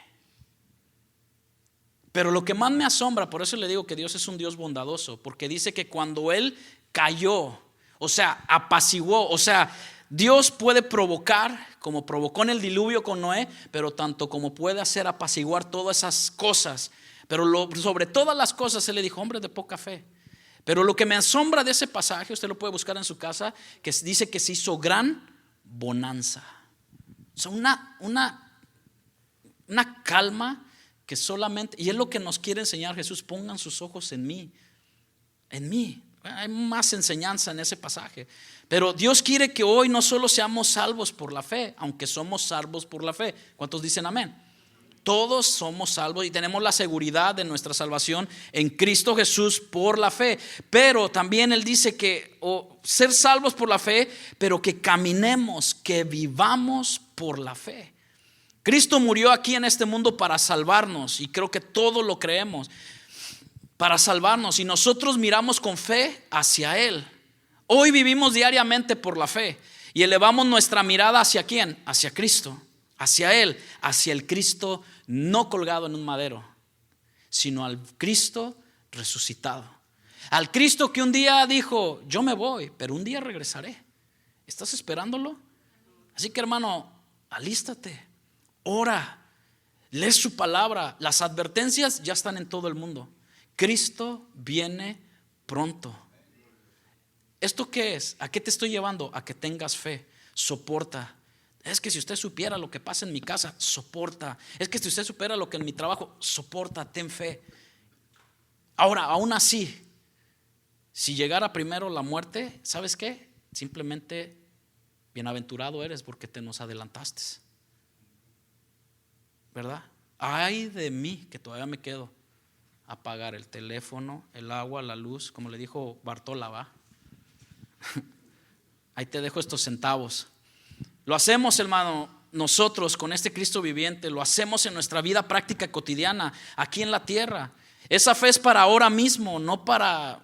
Pero lo que más me asombra, por eso le digo que Dios es un Dios bondadoso, porque dice que cuando Él cayó, o sea, apaciguó, o sea, Dios puede provocar, como provocó en el diluvio con Noé, pero tanto como puede hacer apaciguar todas esas cosas. Pero sobre todas las cosas Él le dijo, hombres de poca fe. Pero lo que me asombra de ese pasaje, usted lo puede buscar en su casa, que dice que se hizo gran bonanza. O sea, una calma que solamente, y es lo que nos quiere enseñar Jesús, pongan sus ojos en mí, en mí. Hay más enseñanza en ese pasaje, pero Dios quiere que hoy no solo seamos salvos por la fe, aunque somos salvos por la fe. ¿Cuántos dicen amén? Todos somos salvos y tenemos la seguridad de nuestra salvación en Cristo Jesús por la fe. Pero también Él dice que ser salvos por la fe, pero que caminemos, que vivamos por la fe. Cristo murió aquí en este mundo para salvarnos, y creo que todos lo creemos, para salvarnos, y nosotros miramos con fe hacia Él. Hoy vivimos diariamente por la fe y elevamos nuestra mirada hacia ¿quién? Hacia Cristo, hacia Él, hacia el Cristo no colgado en un madero, sino al Cristo resucitado, al Cristo que un día dijo, yo me voy, pero un día regresaré. ¿Estás esperándolo? Así que, hermano, alístate. Ora, lee su palabra. Las advertencias ya están en todo el mundo. Cristo viene pronto. ¿Esto qué es? ¿A qué te estoy llevando? A que tengas fe. Soporta. Es que si usted supiera lo que pasa en mi casa, soporta. Es que si usted supiera lo que en mi trabajo, soporta, ten fe. Ahora, aún así, si llegara primero la muerte, ¿sabes qué? Simplemente bienaventurado eres porque te nos adelantaste, ¿verdad? Ay de mí que todavía me quedo a pagar el teléfono, el agua, la luz, como le dijo Bartola, ¿va? Ahí te dejo estos centavos. Lo hacemos, hermano, nosotros con este Cristo viviente, lo hacemos en nuestra vida práctica cotidiana, aquí en la tierra. Esa fe es para ahora mismo, no para,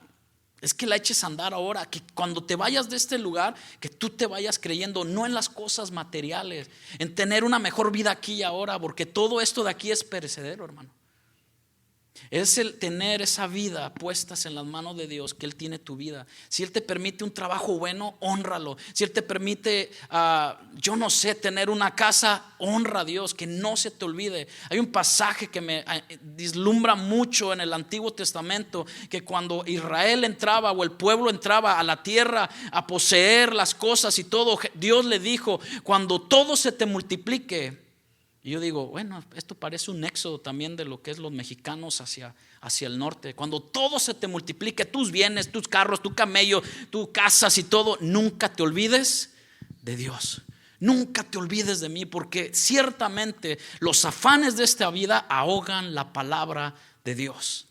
es que la eches a andar ahora, que cuando te vayas de este lugar, que tú te vayas creyendo no en las cosas materiales, en tener una mejor vida aquí y ahora, porque todo esto de aquí es perecedero, hermano. Es el tener esa vida puestas en las manos de Dios, que Él tiene tu vida. Si Él te permite un trabajo bueno, hónralo. Si Él te permite, yo no sé, tener una casa, honra a Dios, que no se te olvide. Hay un pasaje que me vislumbra mucho en el Antiguo Testamento, que cuando Israel entraba o el pueblo entraba a la tierra a poseer las cosas y todo, Dios le dijo, cuando todo se te multiplique. Y yo digo, bueno, esto parece un éxodo también de lo que es los mexicanos hacia el norte. Cuando todo se te multiplique, tus bienes, tus carros, tu camello, tus casas y todo, nunca te olvides de Dios. Nunca te olvides de mí, porque ciertamente los afanes de esta vida ahogan la palabra de Dios.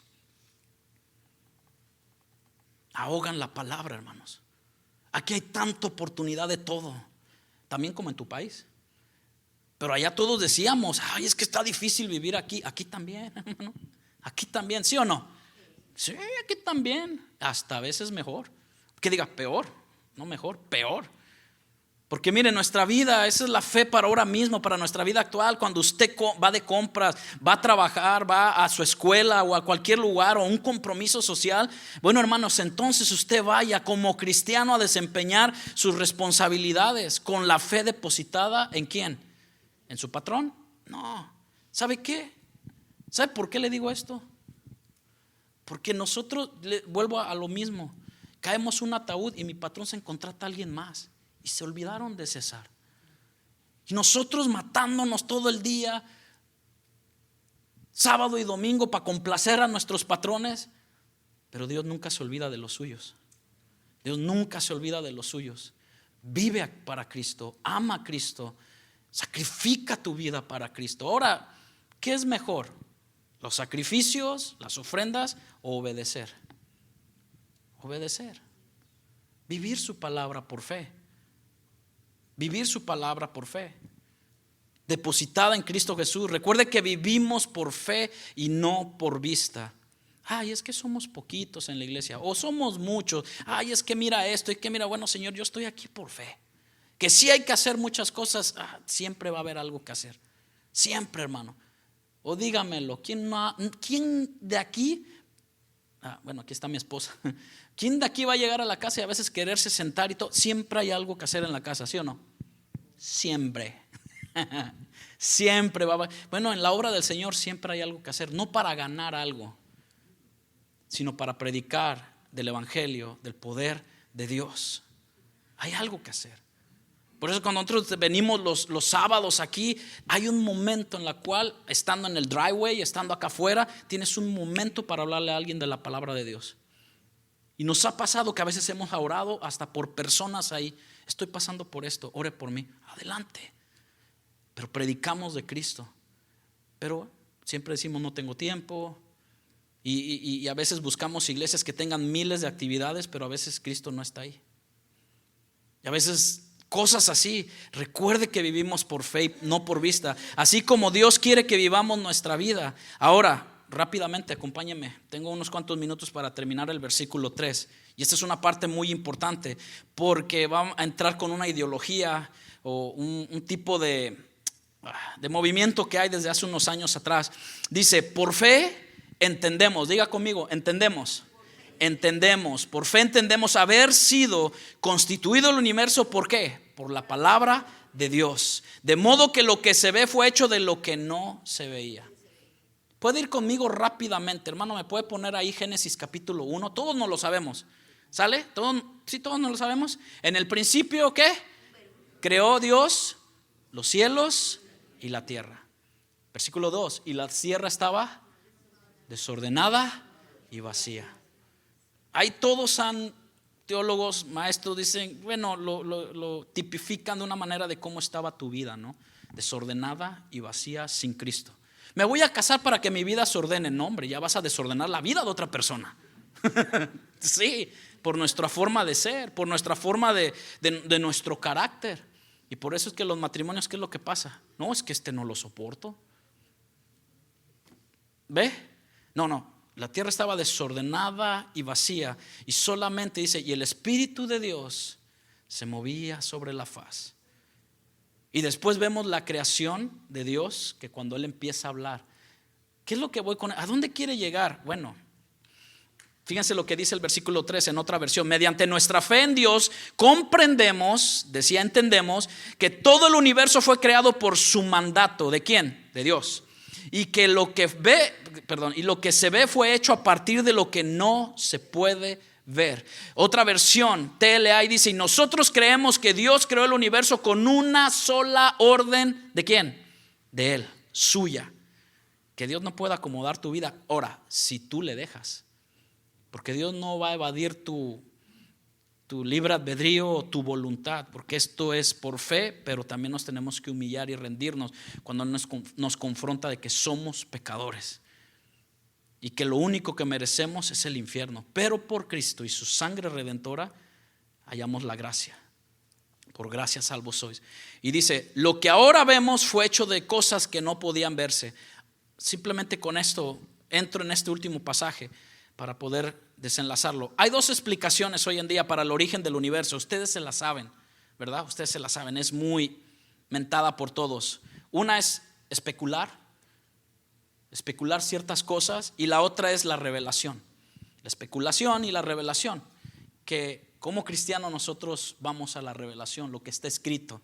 Ahogan la palabra, hermanos. Aquí hay tanta oportunidad de todo, también como en tu país. Pero allá todos decíamos, ay, es que está difícil vivir aquí. Aquí también, hermano. Aquí también, ¿sí o no? Sí, aquí también. Hasta a veces mejor. Que diga peor, no mejor, peor. Porque mire, nuestra vida, esa es la fe para ahora mismo, para nuestra vida actual. Cuando usted va de compras, va a trabajar, va a su escuela o a cualquier lugar o un compromiso social, bueno, hermanos, entonces usted vaya como cristiano a desempeñar sus responsabilidades con la fe depositada ¿en quién? ¿En su patrón? No. ¿Sabe qué? ¿Sabe por qué le digo esto? Porque nosotros, vuelvo a lo mismo, caemos un ataúd y mi patrón se contrata a alguien más y se olvidaron de César. Y nosotros matándonos todo el día, sábado y domingo, para complacer a nuestros patrones. Pero Dios nunca se olvida de los suyos. Dios nunca se olvida de los suyos. Vive para Cristo, ama a Cristo. Sacrifica tu vida para Cristo. Ahora, ¿qué es mejor? ¿Los sacrificios, las ofrendas o obedecer? Obedecer. Vivir su palabra por fe. Vivir su palabra por fe. Depositada en Cristo Jesús. Recuerde que vivimos por fe y no por vista. Ay, es que somos poquitos en la iglesia. O somos muchos. Ay, es que mira esto. Es que mira, bueno, Señor, yo estoy aquí por fe. Que sí hay que hacer muchas cosas, siempre va a haber algo que hacer. Siempre, hermano. O dígamelo, ¿quién de aquí? Bueno, aquí está mi esposa. ¿Quién de aquí va a llegar a la casa y a veces quererse sentar y todo? Siempre hay algo que hacer en la casa, ¿sí o no? Siempre. Siempre bueno, en la obra del Señor siempre hay algo que hacer, no para ganar algo, sino para predicar del evangelio, del poder de Dios. Hay algo que hacer. Por eso cuando nosotros venimos los sábados aquí, hay un momento en el cual, estando en el driveway, estando acá afuera, tienes un momento para hablarle a alguien de la palabra de Dios. Y nos ha pasado que a veces hemos orado hasta por personas ahí. Estoy pasando por esto, ore por mí. Adelante. Pero predicamos de Cristo. Pero siempre decimos no tengo tiempo. Y a veces buscamos iglesias que tengan miles de actividades, pero a veces Cristo no está ahí. Y a veces cosas así. Recuerde que vivimos por fe, no por vista. Así como Dios quiere que vivamos nuestra vida. Ahora, rápidamente, acompáñenme. Tengo unos cuantos minutos para terminar el versículo 3. Y esta es una parte muy importante, porque vamos a entrar con una ideología o un tipo de movimiento que hay desde hace unos años atrás. Dice, por fe entendemos, diga conmigo, entendemos. Por fe entendemos haber sido constituido el universo. ¿Por qué? Por la palabra de Dios. De modo que lo que se ve fue hecho de lo que no se veía. Puede ir conmigo rápidamente, hermano. ¿Me puede poner ahí Génesis capítulo 1? Todos no lo sabemos. ¿Sale? Sí, todos no lo sabemos. En el principio, ¿qué? Creó Dios los cielos y la tierra. Versículo 2. Y la tierra estaba desordenada y vacía. Ahí todos teólogos, maestros, dicen, bueno, lo tipifican de una manera de cómo estaba tu vida, ¿no? Desordenada y vacía sin Cristo. Me voy a casar para que mi vida se ordene. No, hombre, ya vas a desordenar la vida de otra persona. Sí, por nuestra forma de ser, por nuestra forma de nuestro carácter. Y por eso es que los matrimonios, ¿qué es lo que pasa? No, es que no lo soporto. ¿Ve? No. La tierra estaba desordenada y vacía. Y solamente dice, y el Espíritu de Dios se movía sobre la faz. Y después vemos la creación de Dios, que cuando Él empieza a hablar, ¿qué es lo que voy con él? ¿A dónde quiere llegar? Bueno, fíjense lo que dice el versículo 3 en otra versión. Mediante nuestra fe en Dios entendemos que todo el universo fue creado por su mandato. ¿De quién? De Dios. Y que lo que se ve fue hecho a partir de lo que no se puede ver. Otra versión, TLA, dice, y nosotros creemos que Dios creó el universo con una sola orden. ¿De quién? De Él, suya. Que Dios no pueda acomodar tu vida. Ahora, si tú le dejas, porque Dios no va a evadir tu libre albedrío o tu voluntad, porque esto es por fe, pero también nos tenemos que humillar y rendirnos cuando nos confronta de que somos pecadores y que lo único que merecemos es el infierno, pero por Cristo y su sangre redentora hallamos la gracia. Por gracia salvos sois. Y dice, lo que ahora vemos fue hecho de cosas que no podían verse. Simplemente con esto entro en este último pasaje para poder desenlazarlo. Hay dos explicaciones hoy en día para el origen del universo. Ustedes se la saben, ¿verdad? Ustedes se la saben, es muy mentada por todos. Una es especular ciertas cosas, y la otra es la revelación. La especulación y la revelación, que como cristianos nosotros vamos a la revelación, lo que está escrito,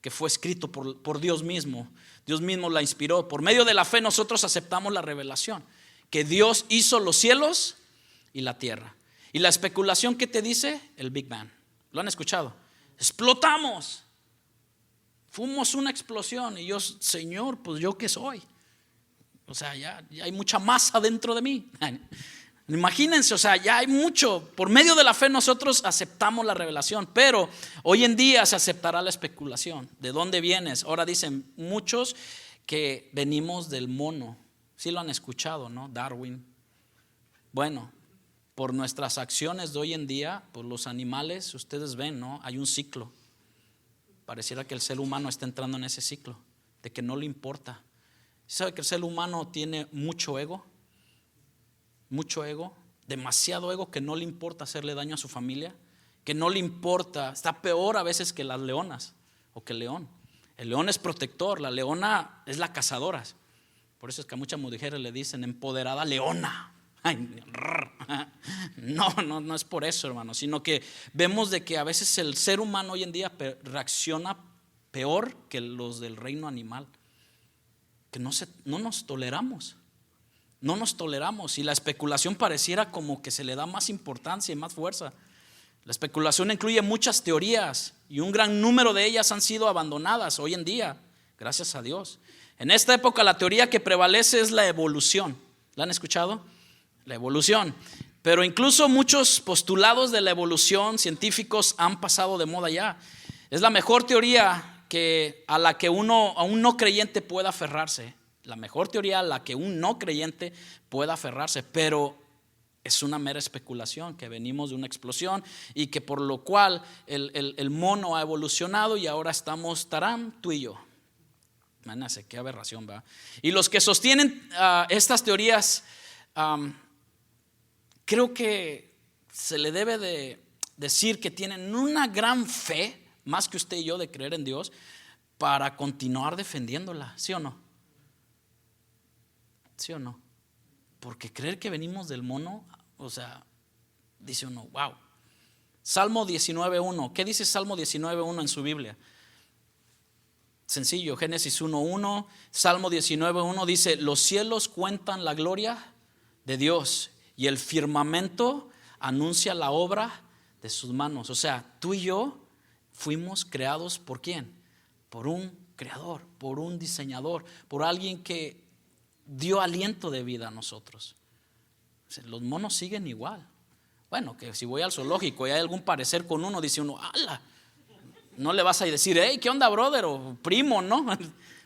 que fue escrito por Dios mismo. Dios mismo la inspiró. Por medio de la fe nosotros aceptamos la revelación, que Dios hizo los cielos y la tierra. Y la especulación, ¿qué te dice? El Big Bang. ¿Lo han escuchado? Explotamos. Fuimos una explosión. Y yo, Señor, pues ¿yo qué soy? O sea, ya hay mucha masa dentro de mí. Imagínense, o sea, ya hay mucho. Por medio de la fe nosotros aceptamos la revelación, pero hoy en día se aceptará la especulación. ¿De dónde vienes? Ahora dicen muchos que venimos del mono. Sí lo han escuchado, ¿no? Darwin. Bueno, por nuestras acciones de hoy en día, por los animales, ustedes ven, ¿no? Hay un ciclo. Pareciera que el ser humano está entrando en ese ciclo, de que no le importa. ¿Sabe que el ser humano tiene mucho ego? Mucho ego, demasiado ego, que no le importa hacerle daño a su familia, que no le importa, está peor a veces que las leonas o que el león. El león es protector, la leona es la cazadora. Por eso es que a muchas mujeres le dicen empoderada leona. Ay, no es por eso, hermano, sino que vemos de que a veces el ser humano hoy en día reacciona peor que los del reino animal. Que no nos toleramos. No nos toleramos y la especulación pareciera como que se le da más importancia y más fuerza. La especulación incluye muchas teorías y un gran número de ellas han sido abandonadas hoy en día, gracias a Dios. En esta época la teoría que prevalece es la evolución. ¿La han escuchado? La evolución. Pero incluso muchos postulados de la evolución científicos han pasado de moda ya. Es la mejor teoría a la que a un no creyente pueda aferrarse. La mejor teoría a la que un no creyente pueda aferrarse, pero es una mera especulación, que venimos de una explosión y que por lo cual el mono ha evolucionado y ahora estamos, tarán, tú y yo. Imagínense qué aberración, ¿verdad? Y los que sostienen estas teorías, creo que se le debe de decir que tienen una gran fe, más que usted y yo, de creer en Dios, para continuar defendiéndola, ¿sí o no? ¿Sí o no? Porque creer que venimos del mono, o sea, dice uno, wow. Salmo 19.1. ¿Qué dice Salmo 19.1 en su Biblia? Sencillo, Génesis 1.1. Salmo 19.1 dice: los cielos cuentan la gloria de Dios y el firmamento anuncia la obra de sus manos. O sea, tú y yo fuimos creados ¿por quién? Por un creador, por un diseñador, por alguien que dio aliento de vida a nosotros. Los monos siguen igual. Bueno, que si voy al zoológico y hay algún parecer con uno, dice uno, ¡ala! No le vas a decir, hey, ¿qué onda, brother? O primo, ¿no?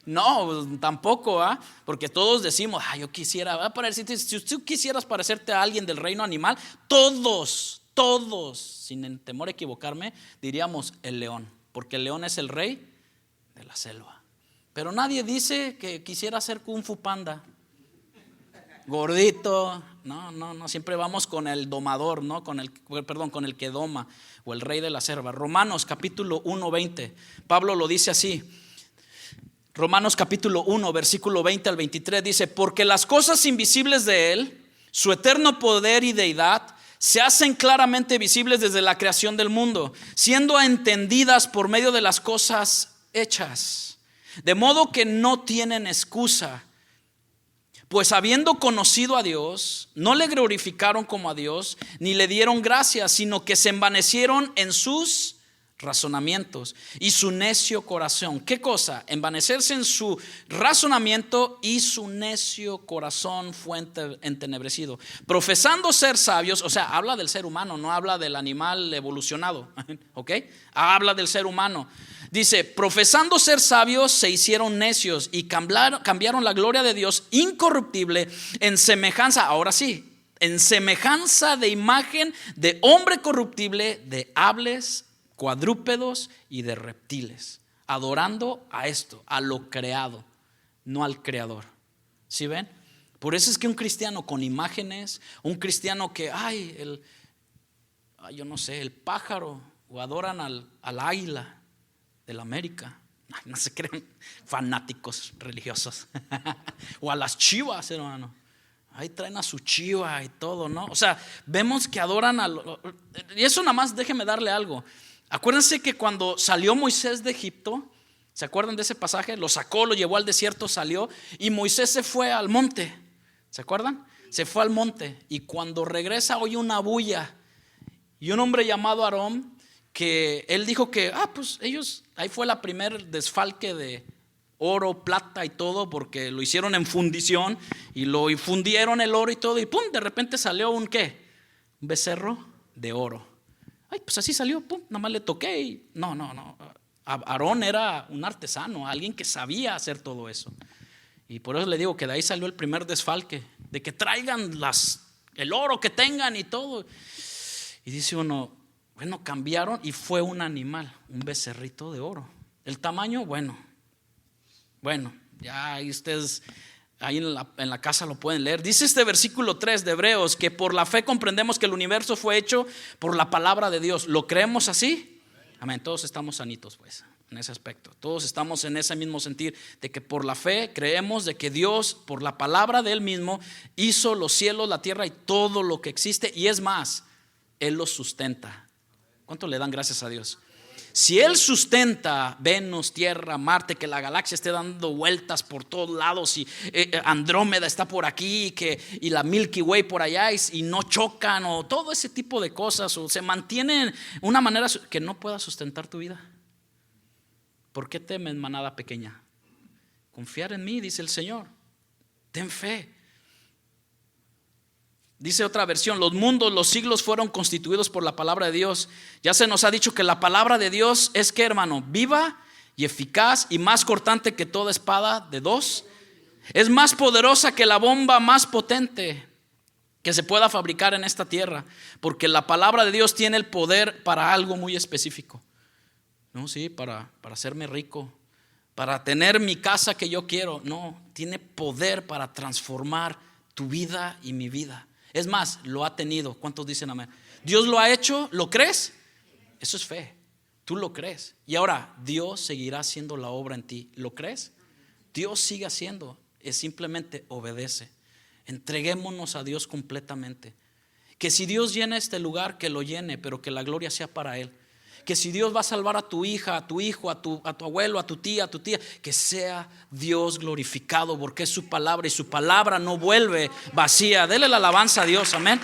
No, tampoco, porque todos decimos, yo quisiera, si tú quisieras parecerte a alguien del reino animal, todos, sin temor a equivocarme, diríamos el león, porque el león es el rey de la selva. Pero nadie dice que quisiera ser Kung Fu Panda, gordito. No, siempre vamos con el domador, ¿no? Con el que doma, o el rey de la selva. Romanos capítulo 1:20, Pablo lo dice así. Romanos capítulo 1, versículo 20 al 23 dice: porque las cosas invisibles de Él, su eterno poder y deidad, se hacen claramente visibles desde la creación del mundo, siendo entendidas por medio de las cosas hechas, de modo que no tienen excusa. Pues habiendo conocido a Dios, no le glorificaron como a Dios, ni le dieron gracias, sino que se envanecieron en sus razonamientos y su necio corazón. ¿Qué cosa? Envanecerse en su razonamiento y su necio corazón fue entenebrecido. Profesando ser sabios, o sea, habla del ser humano, no habla del animal evolucionado, ¿ok? Habla del ser humano. Dice, profesando ser sabios, se hicieron necios y cambiaron la gloria de Dios incorruptible en semejanza, ahora sí, en semejanza de imagen de hombre corruptible, de aves, cuadrúpedos y de reptiles, adorando a esto, a lo creado, no al creador. ¿Sí ven? Por eso es que un cristiano con imágenes, un cristiano que, yo no sé, el pájaro, o adoran al águila de la América, no se crean fanáticos religiosos, o a las chivas, hermano. Ahí traen a su chiva y todo, ¿no? O sea, vemos que adoran y eso nada más, déjeme darle algo. Acuérdense que cuando salió Moisés de Egipto, ¿se acuerdan de ese pasaje? Lo sacó, lo llevó al desierto, salió, y Moisés se fue al monte. ¿Se acuerdan? Se fue al monte, y cuando regresa oye una bulla, y un hombre llamado Aarón, que él dijo que, pues ellos, ahí fue la primer desfalque de oro, plata y todo, porque lo hicieron en fundición y lo fundieron el oro y todo, y pum, de repente salió un becerro de oro. Pues así salió, pum, nada más le toqué y no. Aarón era un artesano, alguien que sabía hacer todo eso. Y por eso le digo que de ahí salió el primer desfalque, de que traigan el oro que tengan y todo. Y dice uno, bueno, cambiaron y fue un animal, un becerrito de oro. El tamaño, bueno, ya ahí ustedes ahí en la casa lo pueden leer. Dice este versículo 3 de Hebreos que por la fe comprendemos que el universo fue hecho por la palabra de Dios. ¿Lo creemos así? Amén, todos estamos sanitos pues en ese aspecto. Todos estamos en ese mismo sentir de que por la fe creemos de que Dios, por la palabra de Él mismo, hizo los cielos, la tierra y todo lo que existe. Y es más, Él los sustenta. ¿Cuánto le dan gracias a Dios? Si Él sustenta Venus, Tierra, Marte, que la galaxia esté dando vueltas por todos lados y Andrómeda está por aquí y la Milky Way por allá y no chocan o todo ese tipo de cosas, o se mantienen una manera que no pueda sustentar tu vida. ¿Por qué temes, manada pequeña? Confiar en mí, dice el Señor. Ten fe. Dice otra versión: los mundos, los siglos fueron constituidos por la palabra de Dios. Ya se nos ha dicho que la palabra de Dios es que, hermano, viva y eficaz y más cortante que toda espada de dos. Es más poderosa que la bomba más potente que se pueda fabricar en esta tierra, porque la palabra de Dios tiene el poder para algo muy específico. No, sí, para hacerme rico, para tener mi casa que yo quiero. No, tiene poder para transformar tu vida y mi vida. Es más, lo ha tenido. ¿Cuántos dicen amén? Dios lo ha hecho. ¿Lo crees? Eso es fe. Tú lo crees. Y ahora Dios seguirá haciendo la obra en ti. ¿Lo crees? Dios sigue haciendo. Es simplemente obedece. Entreguémonos a Dios completamente. Que si Dios llena este lugar, que lo llene, pero que la gloria sea para Él. Que si Dios va a salvar a tu hija, a tu hijo, a tu abuelo, a tu tía, que sea Dios glorificado, porque es su palabra y su palabra no vuelve vacía. Dele la alabanza a Dios, amén.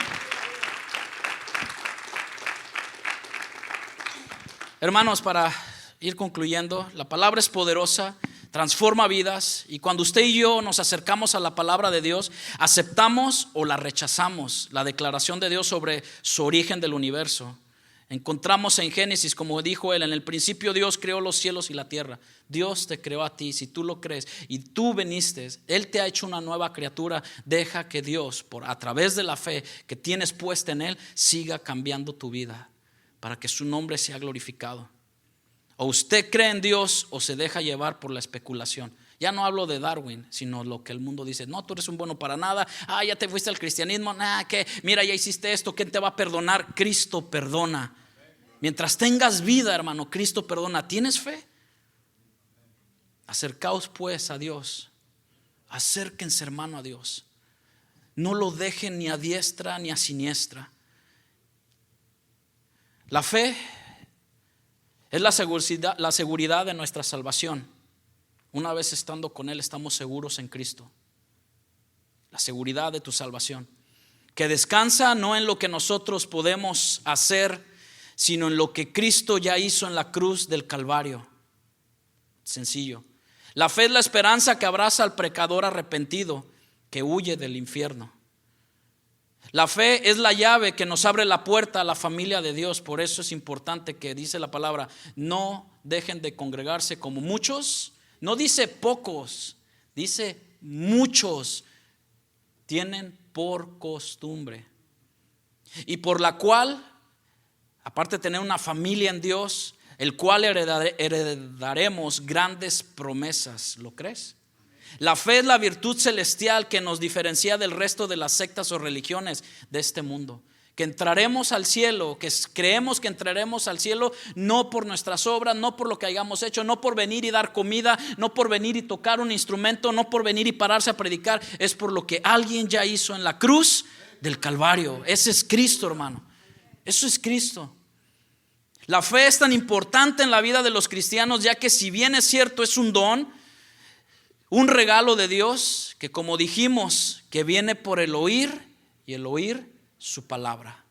Hermanos, para ir concluyendo, la palabra es poderosa, transforma vidas, y cuando usted y yo nos acercamos a la palabra de Dios, aceptamos o la rechazamos, la declaración de Dios sobre su origen del universo. Encontramos en Génesis, como dijo él, en el principio Dios creó los cielos y la tierra. Dios te creó a ti, si tú lo crees y tú viniste, Él te ha hecho una nueva criatura. Deja que Dios, a través de la fe que tienes puesta en Él, siga cambiando tu vida para que su nombre sea glorificado. O usted cree en Dios o se deja llevar por la especulación. Ya no hablo de Darwin, sino lo que el mundo dice. No, tú eres un bueno para nada. Ya te fuiste al cristianismo. Que mira, ya hiciste esto. ¿Quién te va a perdonar? Cristo perdona. Mientras tengas vida, hermano, Cristo perdona. ¿Tienes fe? Acercaos pues a Dios. Acérquense, hermano, a Dios. No lo dejen ni a diestra ni a siniestra. La fe es la seguridad de nuestra salvación. Una vez estando con Él, estamos seguros en Cristo. La seguridad de tu salvación, que descansa no en lo que nosotros podemos hacer, sino en lo que Cristo ya hizo en la cruz del Calvario. Sencillo. La fe es la esperanza que abraza al pecador arrepentido que huye del infierno. La fe es la llave que nos abre la puerta a la familia de Dios. Por eso es importante que dice la palabra: no dejen de congregarse como muchos. No dice pocos, dice muchos tienen por costumbre, y por la cual, aparte de tener una familia en Dios, el cual heredaremos grandes promesas. ¿Lo crees? La fe es la virtud celestial que nos diferencia del resto de las sectas o religiones de este mundo. Que entraremos al cielo, que creemos que entraremos al cielo no por nuestras obras, no por lo que hayamos hecho, no por venir y dar comida, no por venir y tocar un instrumento, no por venir y pararse a predicar. Es por lo que alguien ya hizo en la cruz del Calvario. Ese es Cristo, hermano. Eso es Cristo. La fe es tan importante en la vida de los cristianos, ya que si bien es cierto, es un don, un regalo de Dios, que como dijimos, que viene por el oír, y el oír su palabra.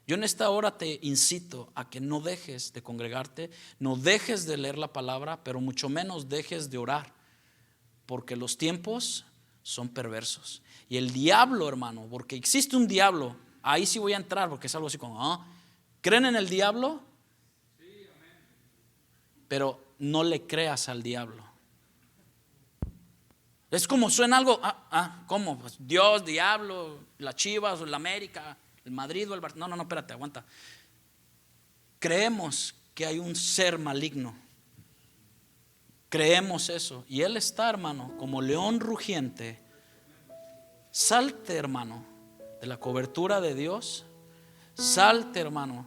Yo en esta hora te incito a que no dejes de congregarte, no dejes de leer la palabra, pero mucho menos dejes de orar, porque los tiempos son perversos. Y el diablo, hermano, porque existe un diablo, ahí sí voy a entrar, porque es algo así como, ¿creen en el diablo? Sí, amén. Pero no le creas al diablo. Es como suena algo, ¿cómo? Pues Dios, diablo, las Chivas, o la América, el Madrid o el Barcelona. No, espérate, aguanta. Creemos que hay un ser maligno. Creemos eso. Y él está, hermano, como león rugiente. Salte, hermano, de la cobertura de Dios. Salte, hermano.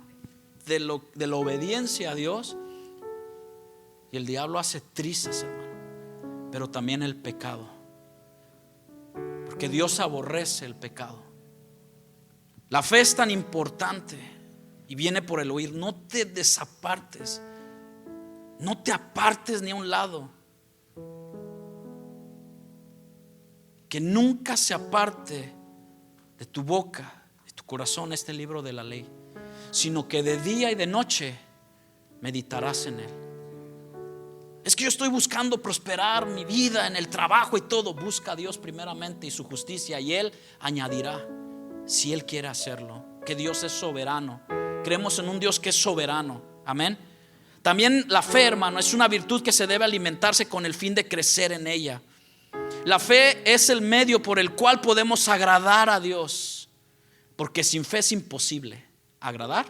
de la obediencia a Dios. Y el diablo hace trizas, hermano, pero también el pecado, porque Dios aborrece el pecado. La fe es tan importante y viene por el oír. No te desapartes, no te apartes ni a un lado. Que nunca se aparte de tu boca, de tu corazón, este libro de la ley, sino que de día y de noche meditarás en él. Es que yo estoy buscando prosperar mi vida en el trabajo y todo. Busca a Dios primeramente y su justicia, y Él añadirá, si Él quiere hacerlo. Que Dios es soberano. Creemos en un Dios que es soberano. Amén. También la fe, hermano, es una virtud que se debe alimentarse con el fin de crecer en ella. La fe es el medio por el cual podemos agradar a Dios, porque sin fe es imposible agradar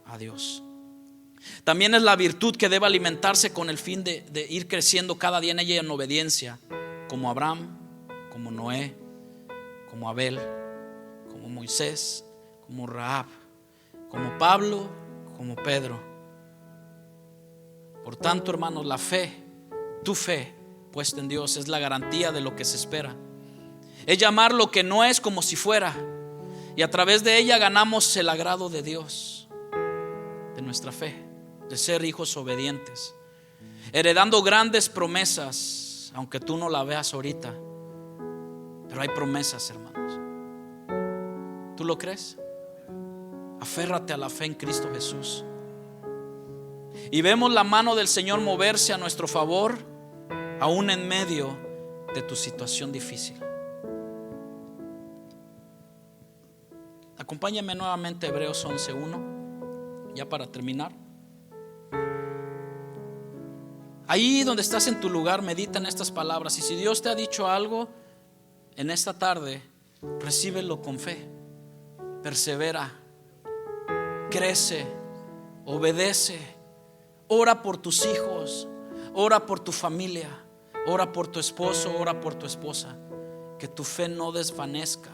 a Dios. También es la virtud que debe alimentarse con el fin de ir creciendo cada día en ella en obediencia, como Abraham, como Noé, como Abel, como Moisés, como Rahab, como Pablo, como Pedro. Por tanto, hermanos, la fe, tu fe puesta en Dios, es la garantía de lo que se espera. Es llamar lo que no es como si fuera, y a través de ella ganamos el agrado de Dios, de nuestra fe, de ser hijos obedientes, heredando grandes promesas, aunque tú no la veas ahorita. Pero hay promesas, hermanos. ¿Tú lo crees? Aférrate a la fe en Cristo Jesús. Y vemos la mano del Señor moverse a nuestro favor, aún en medio de tu situación difícil. Acompáñame nuevamente a Hebreos 11:1, ya para terminar. Ahí donde estás en tu lugar, medita en estas palabras. Y si Dios te ha dicho algo en esta tarde, recíbelo con fe. Persevera, crece, obedece. Ora por tus hijos, ora por tu familia, ora por tu esposo, ora por tu esposa. Que tu fe no desvanezca,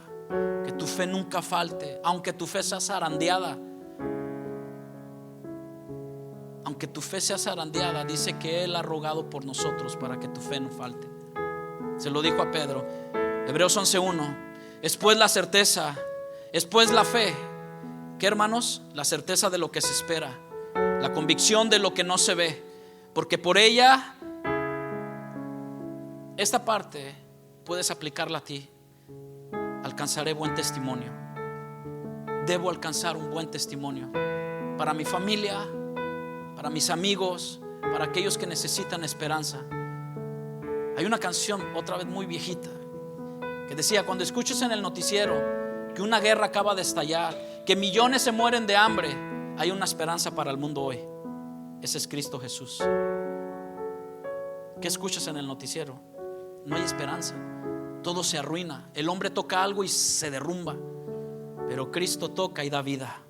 que tu fe nunca falte, aunque tu fe sea zarandeada. Aunque tu fe sea zarandeada, dice que Él ha rogado por nosotros para que tu fe no falte. Se lo dijo a Pedro. Hebreos 11:1. Es pues la certeza, es pues la fe. ¿Qué, hermanos? La certeza de lo que se espera, la convicción de lo que no se ve, porque por ella, esta parte puedes aplicarla a ti. Alcanzaré buen testimonio. Debo alcanzar un buen testimonio para mi familia, para mis amigos, para aquellos que necesitan esperanza. Hay una canción, otra vez muy viejita, que decía: cuando escuches en el noticiero que una guerra acaba de estallar, que millones se mueren de hambre, hay una esperanza para el mundo hoy. Ese es Cristo Jesús. ¿Qué escuchas en el noticiero? No hay esperanza, todo se arruina. El hombre toca algo y se derrumba, pero Cristo toca y da vida.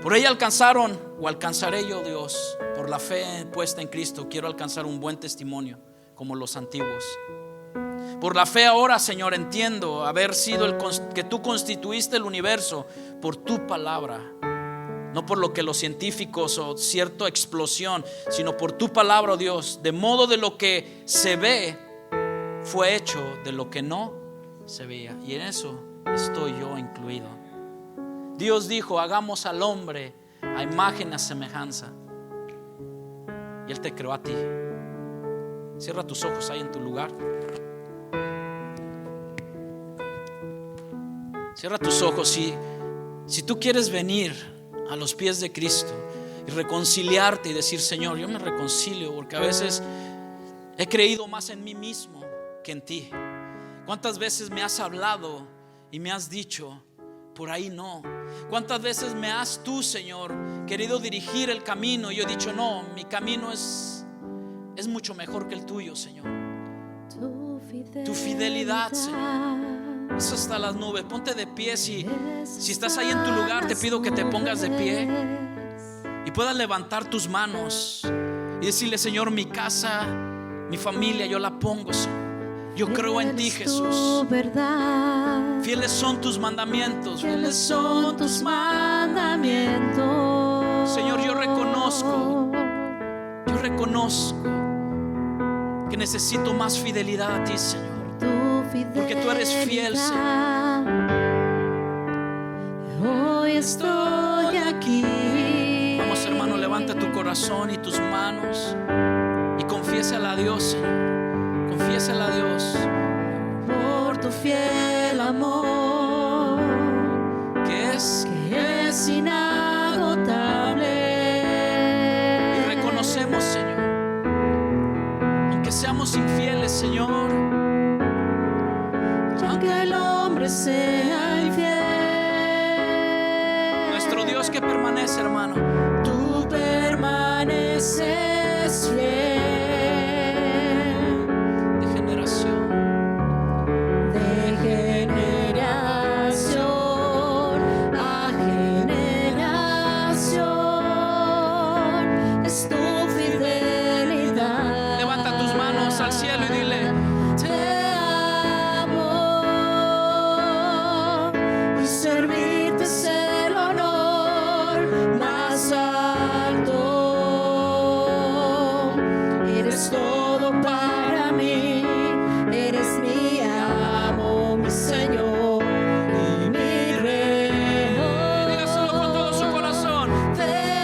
Por ella alcanzaron, o alcanzaré yo, Dios, por la fe puesta en Cristo, quiero alcanzar un buen testimonio como los antiguos. Por la fe ahora, Señor, entiendo haber sido que tú constituiste el universo por tu palabra, no por lo que los científicos o cierta explosión, sino por tu palabra, oh Dios. De modo de lo que se ve fue hecho de lo que no se veía, y en eso estoy yo incluido. Dios dijo: hagamos al hombre a imagen y a semejanza, y Él te creó a ti. Cierra tus ojos ahí en tu lugar. Cierra tus ojos. Si tú quieres venir a los pies de Cristo y reconciliarte y decir: Señor, yo me reconcilio porque a veces he creído más en mí mismo que en ti. ¿Cuántas veces me has hablado y me has dicho: por ahí no? ¿Cuántas veces me has tú, Señor, querido dirigir el camino y yo he dicho: no, mi camino es mucho mejor que el tuyo, Señor? Tu fidelidad, Señor, es hasta las nubes. Ponte de pie. Si estás ahí en tu lugar, te pido que te pongas de pie y puedas levantar tus manos y decirle: Señor, mi casa, mi familia, yo la pongo, Señor. Yo creo en ti, Jesús. Verdad. Fieles son tus mandamientos. Fieles son tus mandamientos. Señor, yo reconozco que necesito más fidelidad a ti, Señor. Porque tú eres fiel, Señor. Hoy estoy aquí. Vamos, hermano, levanta tu corazón y tus manos y confiésala a Dios, Señor. Confiésala a Dios. Por tu fiel amor, que es inagotable. Y reconocemos, Señor, aunque seamos infieles, Señor, aunque el hombre sea infiel, nuestro Dios que permanece, hermano, tú permaneces fiel. De generación a generación es tu fidelidad. levanta tus manos al cielo y dile: Te amo, y servirte es el honor más alto. Eres todo para mí, eres mi amo, mi Señor y mi Rey. dígaselo con todo su corazón. Te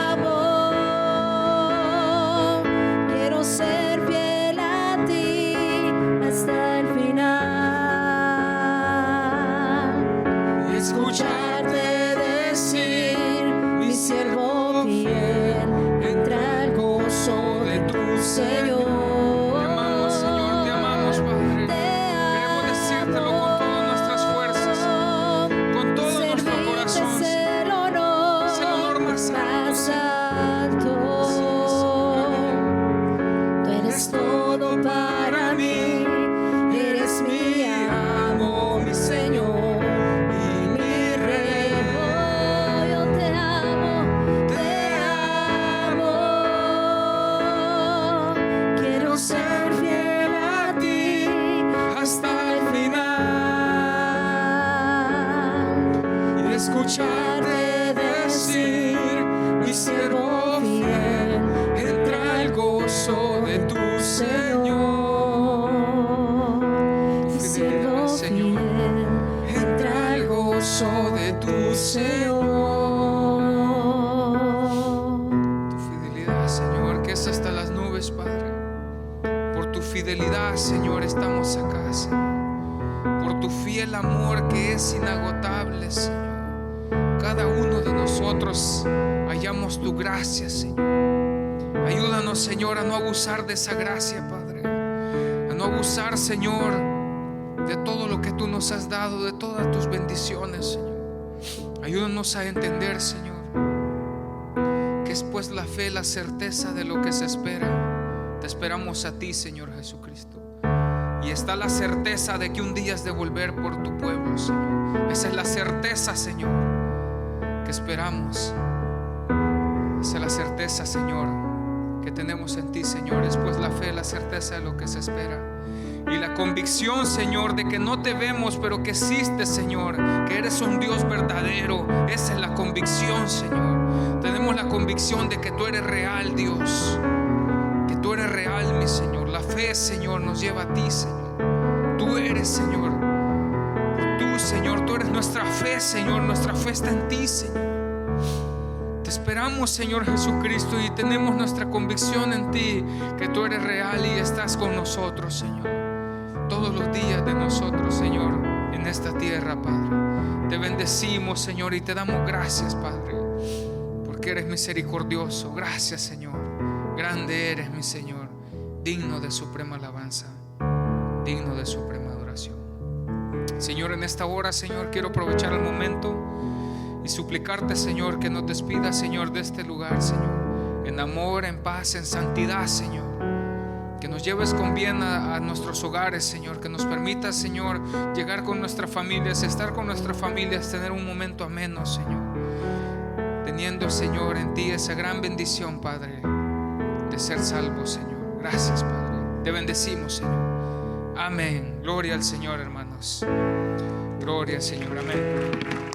amo, quiero ser fiel a ti hasta el final. Escucharte decir, mi siervo fiel, entra al gozo de tu Señor. Te amamos, Señor, te amamos, Padre. Queremos decírtelo con todas nuestras fuerzas, con todo nuestro corazón. Es el honor más alto. Tú eres todo para mí, eres mi amo, mi Señor y mi Rey. Oh, yo te amo, quiero ser fiel a ti hasta el final. Y escucharte decir, mi siervo fiel, entra al gozo de tu Señor. Siervo Señor, fiel, entra al gozo de tu Señor. Tu fidelidad, Señor, que es hasta las nubes, Padre. Por tu fidelidad, Señor, estamos acá, Señor. Por tu fiel amor que es inagotable, Señor. Cada uno de nosotros hallamos tu gracia, Señor. Ayúdanos, Señor, a no abusar de esa gracia, Padre. A no abusar, Señor, de todo lo que tú nos has dado, de todas tus bendiciones, Señor. Ayúdanos a entender, Señor, que es pues la fe, la certeza de lo que se espera. Te esperamos a ti, Señor Jesucristo. Y está la certeza de que un día has de volver por tu pueblo, Señor. Esa es la certeza, Señor, que esperamos. Esa es la certeza, Señor, que tenemos en ti, Señor. Es pues la fe, la certeza de lo que se espera. Y la convicción, Señor, de que no te vemos, pero que existes, Señor, que eres un Dios verdadero. Esa es la convicción, Señor. Tenemos la convicción de que tú eres real, Dios. Que tú eres real, mi Señor. La fe, Señor, nos lleva a ti, Señor. Tú eres, Señor. Tú, Señor, tú eres nuestra fe, Señor. Nuestra fe está en ti, Señor. Te esperamos, Señor Jesucristo, y tenemos nuestra convicción en ti, que tú eres real y estás con nosotros, Señor. Todos los días de nosotros, Señor, en esta tierra, Padre. Te bendecimos, Señor, y te damos gracias, Padre, porque eres misericordioso. Gracias, Señor. Grande eres, mi Señor, digno de suprema alabanza, digno de suprema adoración. Señor, en esta hora, Señor, quiero aprovechar el momento y suplicarte, Señor, que nos despidas, Señor, de este lugar, Señor, en amor, en paz, en santidad, Señor. Que nos lleves con bien a nuestros hogares, Señor. Que nos permitas, Señor, llegar con nuestras familias, estar con nuestras familias, tener un momento ameno, Señor. Teniendo, Señor, en ti esa gran bendición, Padre, de ser salvos, Señor. Gracias, Padre. Te bendecimos, Señor. Amén. Gloria al Señor, hermanos. Gloria al Señor. Amén.